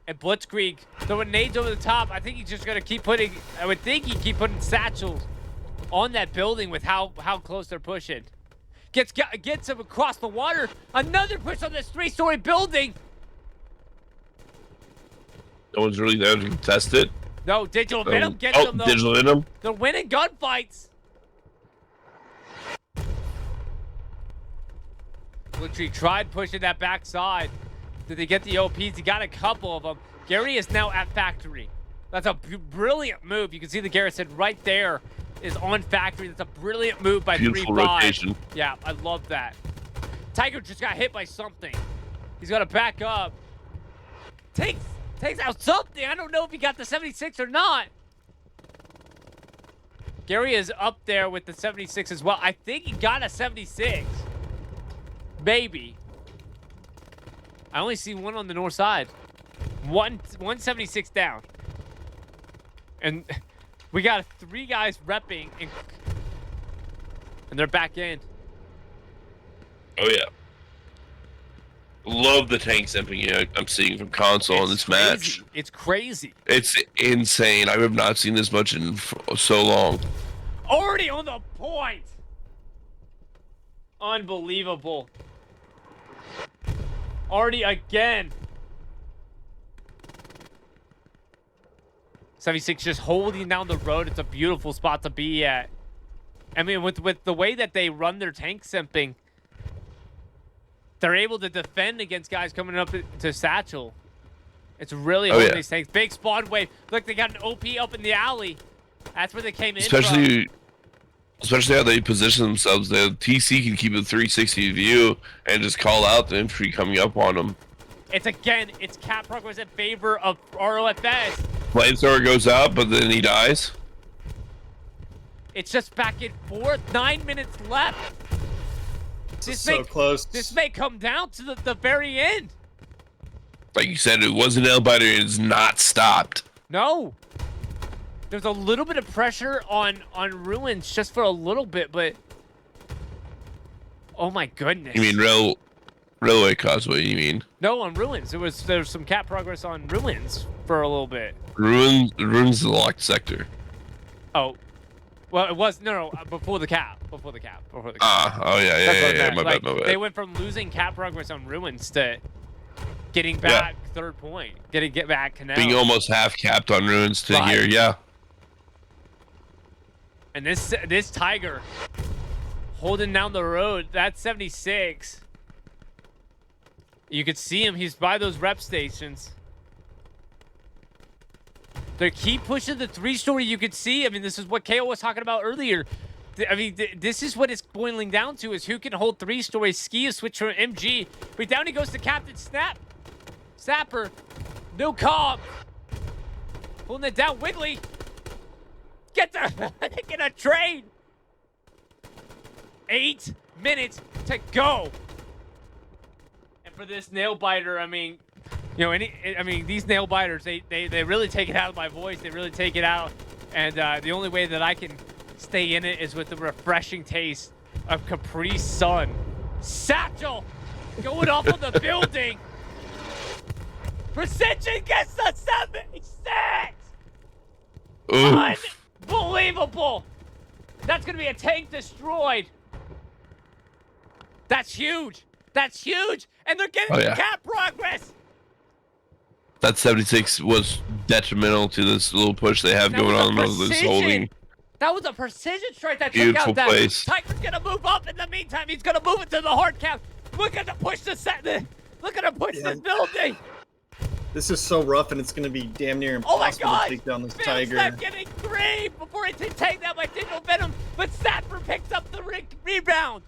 And Blitzkrieg throwing nades over the top. I think he's just gonna keep putting. I would think he'd keep putting satchels on that building with how close they're pushing. Gets him across the water. Another push on this 3-story building. No one's really there to contest it. No, Digital Venom gets them though. Digital Venom. They're winning gunfights. Blitzkrieg tried pushing that backside. Did they get the OPs? He got a couple of them. Gary is now at factory. That's a brilliant move. You can see the garrison right there is on factory. That's a brilliant move by 3-5. Rotation. Yeah, I love that. Tiger just got hit by something. He's got to back up. Takes out something. I don't know if he got the 76 or not. Gary is up there with the 76 as well. I think he got a 76. Maybe. I only see one on the north side. 176 down. And we got 3 guys repping, and they're back in. Oh, yeah. Love the tank simping I'm seeing from console in this match. It's crazy. It's insane. I have not seen this much in so long. Already on the point. Unbelievable. Already again. 76 just holding down the road. It's a beautiful spot to be at. I mean, with the way that they run their tank simping, they're able to defend against guys coming up to Satchel. It's really holding these tanks. Big spawn wave. Look, they got an OP up in the alley. That's where they came in Especially how they position themselves. The TC can keep a 360 view and just call out the infantry coming up on them. It's cap progress in favor of ROFS. Flamethrower goes out, but then he dies. It's just back and forth. 9 minutes left. So close. This may come down to the very end. Like you said, it was an L-biter and it's not stopped. No. There's a little bit of pressure on Ruins just for a little bit, but... Oh my goodness. You mean Railway Causeway, you mean? No, on Ruins. There was some cap progress on Ruins for a little bit. Ruins is the locked sector. Oh. Well, it was... No, before the cap. Before the cap. Oh yeah, my bad. They went from losing cap progress on Ruins to getting back third point. Get back Canal. Being almost half capped on Ruins to here, yeah. And this Tiger holding down the road, that's 76. You could see him, he's by those rep stations. They keep pushing the 3-story, you could see. I mean, this is what KO was talking about earlier. I mean, this is what it's boiling down to, is who can hold 3-stories. Ski is switch from MG. But down he goes to Captain Snapper. No comp. Pulling it down, Wiggly. Get a train. 8 minutes to go. And for this nail biter, I mean, you know, these nail biters, they really take it out of my voice. They really take it out. And the only way that I can stay in it is with the refreshing taste of Capri Sun. Satchel going off on the building. Precision gets the 76. Oof. Unbelievable. That's going to be a tank destroyed. That's huge. That's huge. And they're getting cap progress. That 76 was detrimental to this little push they have going on in the middle of this holding. That was a precision strike that took out that. Place. Tiger's gonna move up. In the meantime, he's gonna move it to the hard cap. Look at the push this building. This is so rough, and it's gonna be damn near impossible to take down this Tiger. Snap getting 3 before he can take that by Digital Venom, but Sapper picks up the rebound.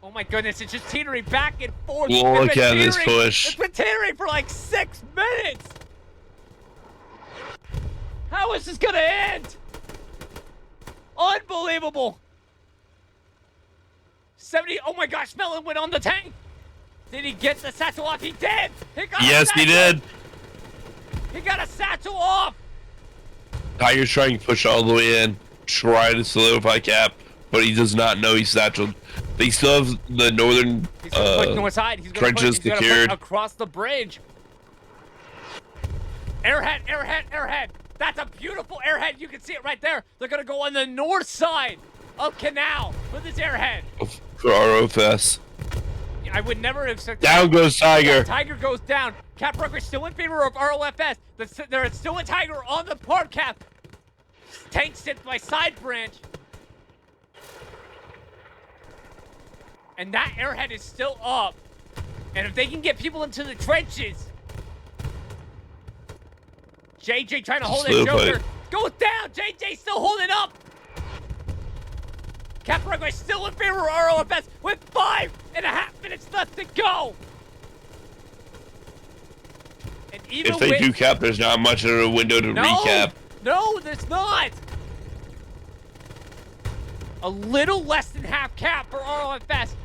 Oh my goodness, it's just teetering back and forth. Look at this push. It's been teetering for like 6 minutes. How is this gonna end? Unbelievable. 70, oh my gosh, Melon went on the tank. Did he get the satchel off? He did. Yes, he did. He got a satchel off. Tiger's trying to push all the way in, try to solidify cap, but he does not know he's satcheled. They still have the northern north side. He's trenches secured across the bridge. Airhead. That's a beautiful airhead. You can see it right there. They're going to go on the north side of Canal with this airhead. For ROFS. I would never have said down goes Tiger. Tiger goes down. Cap progress still in favor of ROFS. There's still a Tiger on the park cap. Tank sits by side branch. And that airhead is still up. And if they can get people into the trenches. JJ trying to hold that Joker. Goes down. JJ still holding up. Cap progress still in favor of ROFS with 5.5 minutes left to go. And even if they do cap, there's not much of a window to recap. No, there's not. A little less than half cap for ROFS.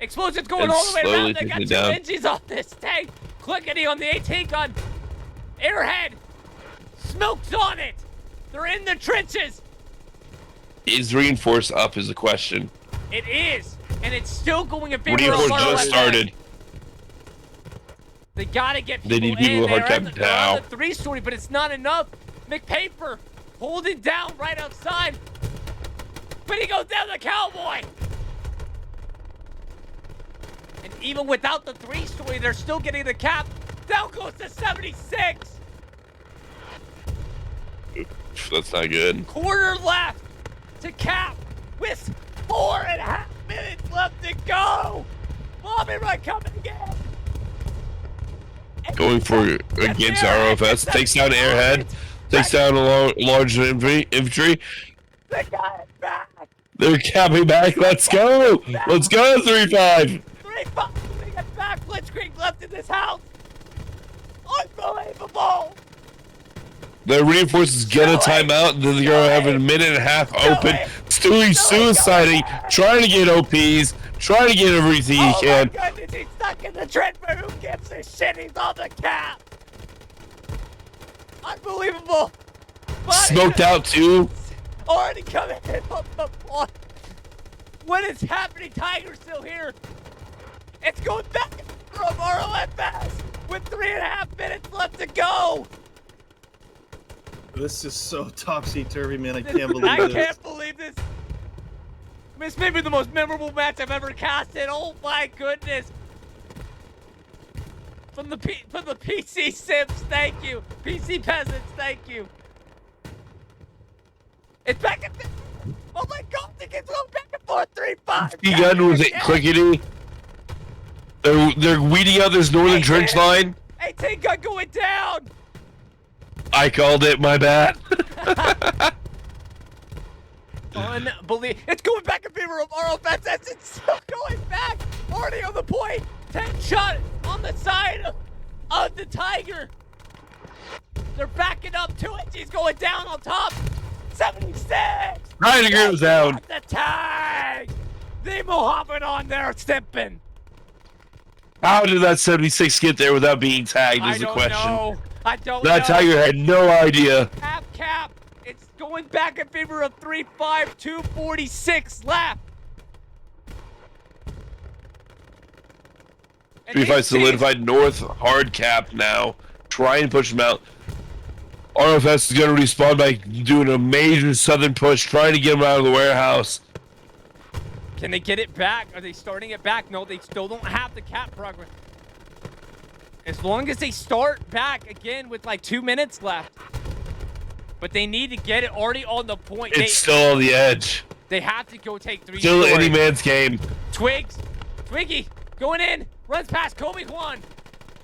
Explosions going And all the way slowly around. They got taking two it down. engines on this tank. Clickety on the 18 gun. Airhead. Smokes on it. They're in the trenches. Is reinforced up is the question. It is. And it's still going in favor of Reinforced ROFS. just started. They gotta get people They need people in. with hard They're cap on the- they're on now. the 3-story, but it's not enough. McPaper holding down right outside. But he goes down the cowboy. And even without the 3-story, they're still getting the cap. Down goes to 76. That's not good. Quarter left to cap with 4.5 minutes left to go. Bombing run coming again. And Going for gets against Airhead, ROFS. gets Takes down the Airhead. Takes down a large infantry. They got it back. They're capping back. Let's go. Let's go, 3-5. 3-5. They got back blitzkrieg left in this house. Unbelievable. The reinforcements get a timeout, and then they're going to have a minute and a half open. Stewie's suiciding, trying to get OPs, trying to get everything he Oh can. my goodness, he's stuck in the trench, but who gives a shit? He's on the cap. Unbelievable. Smoked out too. Already coming in on the point. What is happening? Tiger's still here. It's going back from ROFS with 3.5 minutes left to go. This is so topsy-turvy, man. I can't believe I this. can't believe this. This may be the most memorable match I've ever casted. Oh my goodness. From the PC Sims, thank you. PC Peasants, thank you. It's back at the... Oh my god, it gets going back and forth, 3-5. He gun with it clickety. They're weeding out this northern trench line. 18 gun going down. I called it, my bad. Unbelievable. It's going back in favor of ROFS. It's still going back. Already on the point. 10 shot on the side of the Tiger. They're backing up 2 inches going down on top. 76. Tiger goes down. The tag. The Mohammedan there stimping. How did that 76 get there without being tagged is the question. I don't know. That Tiger had no idea. Half cap. It's going back in favor of 3-5, 2:46 left. 3-5 solidified north, hard cap now. Try and push them out. RFS is going to respawn by doing a major southern push, trying to get them out of the warehouse. Can they get it back? Are they starting it back? No, they still don't have the cap progress. As long as they start back again with like 2 minutes left. But they need to get it already on the point. It's still on the edge. They have to go take 3. Still any man's game. Twigs. Twiggy going in. Runs past Kobe Juan.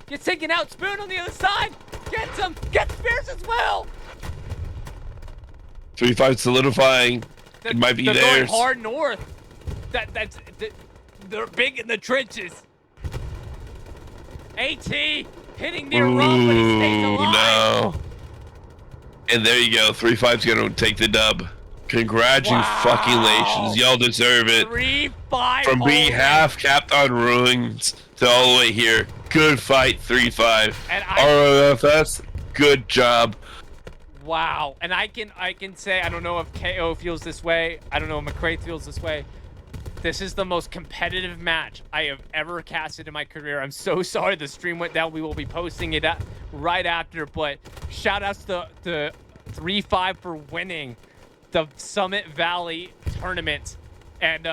Gets taken out. Spoon on the other side. Gets him. Gets Spears as well. 3-5 solidifying. It might be they're theirs. going hard north. They're big in the trenches. AT hitting near Rum, but he stays alive. No. And there you go. 3-5's going to take the dub. Congratulations. Y'all deserve it. 3-5. From being half capped on ruins to all the way here. Good fight, 3-5. And ROFS, good job. Wow. And I can say, I don't know if KO feels this way. I don't know if Macraith feels this way. This is the most competitive match I have ever casted in my career. I'm so sorry the stream went down. We will be posting it right after, but shout outs to 3-5 for winning the Summit Valley tournament. And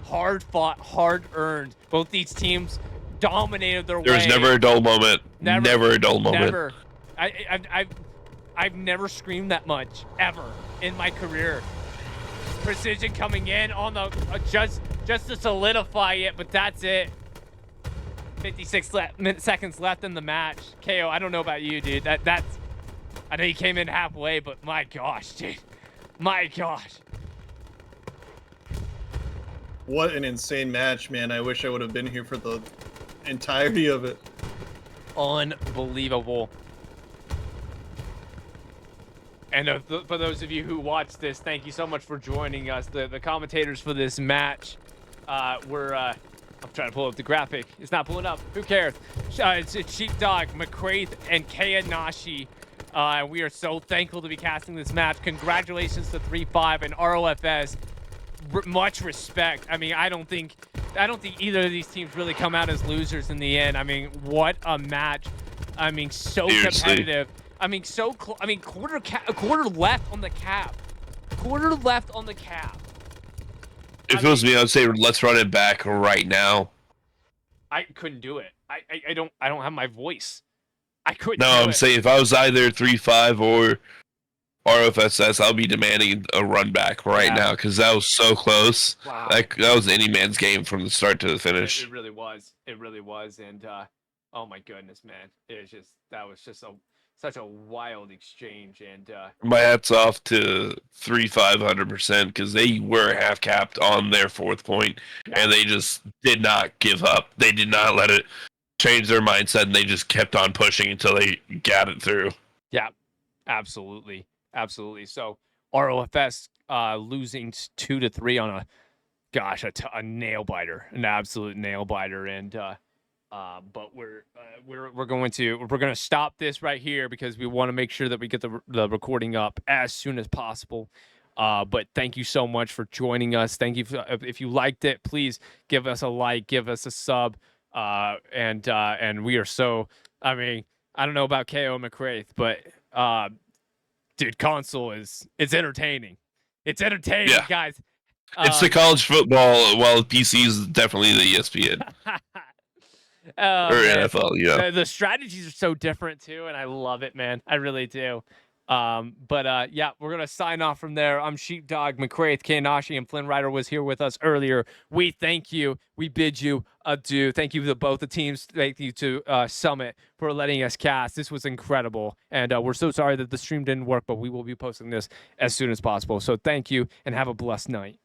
hard fought, hard earned. Both these teams dominated their way. There's never a dull moment. Never a dull moment. Never. I've never screamed that much, ever, in my career. Precision coming in on the just to solidify it, but that's it. 56 seconds left in the match. KO, I don't know about you, dude. That's I know you came in halfway, but my gosh, dude. My gosh. What an insane match, man. I wish I would have been here for the entirety of it. Unbelievable. And for those of you who watched this, thank you so much for joining us. The commentators for this match were, I'm trying to pull up the graphic. It's not pulling up. Who cares? It's Sheepdog, Macraith, and Kayanashi. And we are so thankful to be casting this match. Congratulations to 3-5 and ROFS. Much respect. I mean, I don't think either of these teams really come out as losers in the end. I mean, what a match. I mean, so competitive. I mean, quarter left on the cap. Quarter left on the cap. If it was me, I'd say let's run it back right now. I couldn't do it. I don't have my voice. I couldn't. No, I'm saying if I was either 3-5 or RFSS, I'll be demanding a run back right now because that was so close. Wow. That was any man's game from the start to the finish. It really was. It really was. And oh my goodness, man, that was just such a wild exchange. And my hat's off to 3-5 100% because they were half capped on their fourth point, and they just did not give up. They did not let it change their mindset, and they just kept on pushing until they got it through. Yeah, absolutely. Absolutely. So ROFS losing 2-3 on a nail biter, an absolute nail biter. And but we're going to stop this right here because we want to make sure that we get the recording up as soon as possible. But thank you so much for joining us. Thank you. If you liked it, please give us a like, give us a sub. And we are so, I mean, I don't know about KO Macraith, but dude, console it's entertaining. It's entertaining, guys. It's the college football, while PC is definitely the ESPN. Or NFL, yeah. The strategies are so different too, and I love it, man. I really do. But yeah, we're gonna sign off from there. I'm Sheepdog, Macraith, Kanashi, and Flynn Rider was here with us earlier. We thank you. We bid you adieu. Thank you to both the teams. Thank you to Summit for letting us cast. This was incredible, and we're so sorry that the stream didn't work, but we will be posting this as soon as possible. So thank you, and have a blessed night.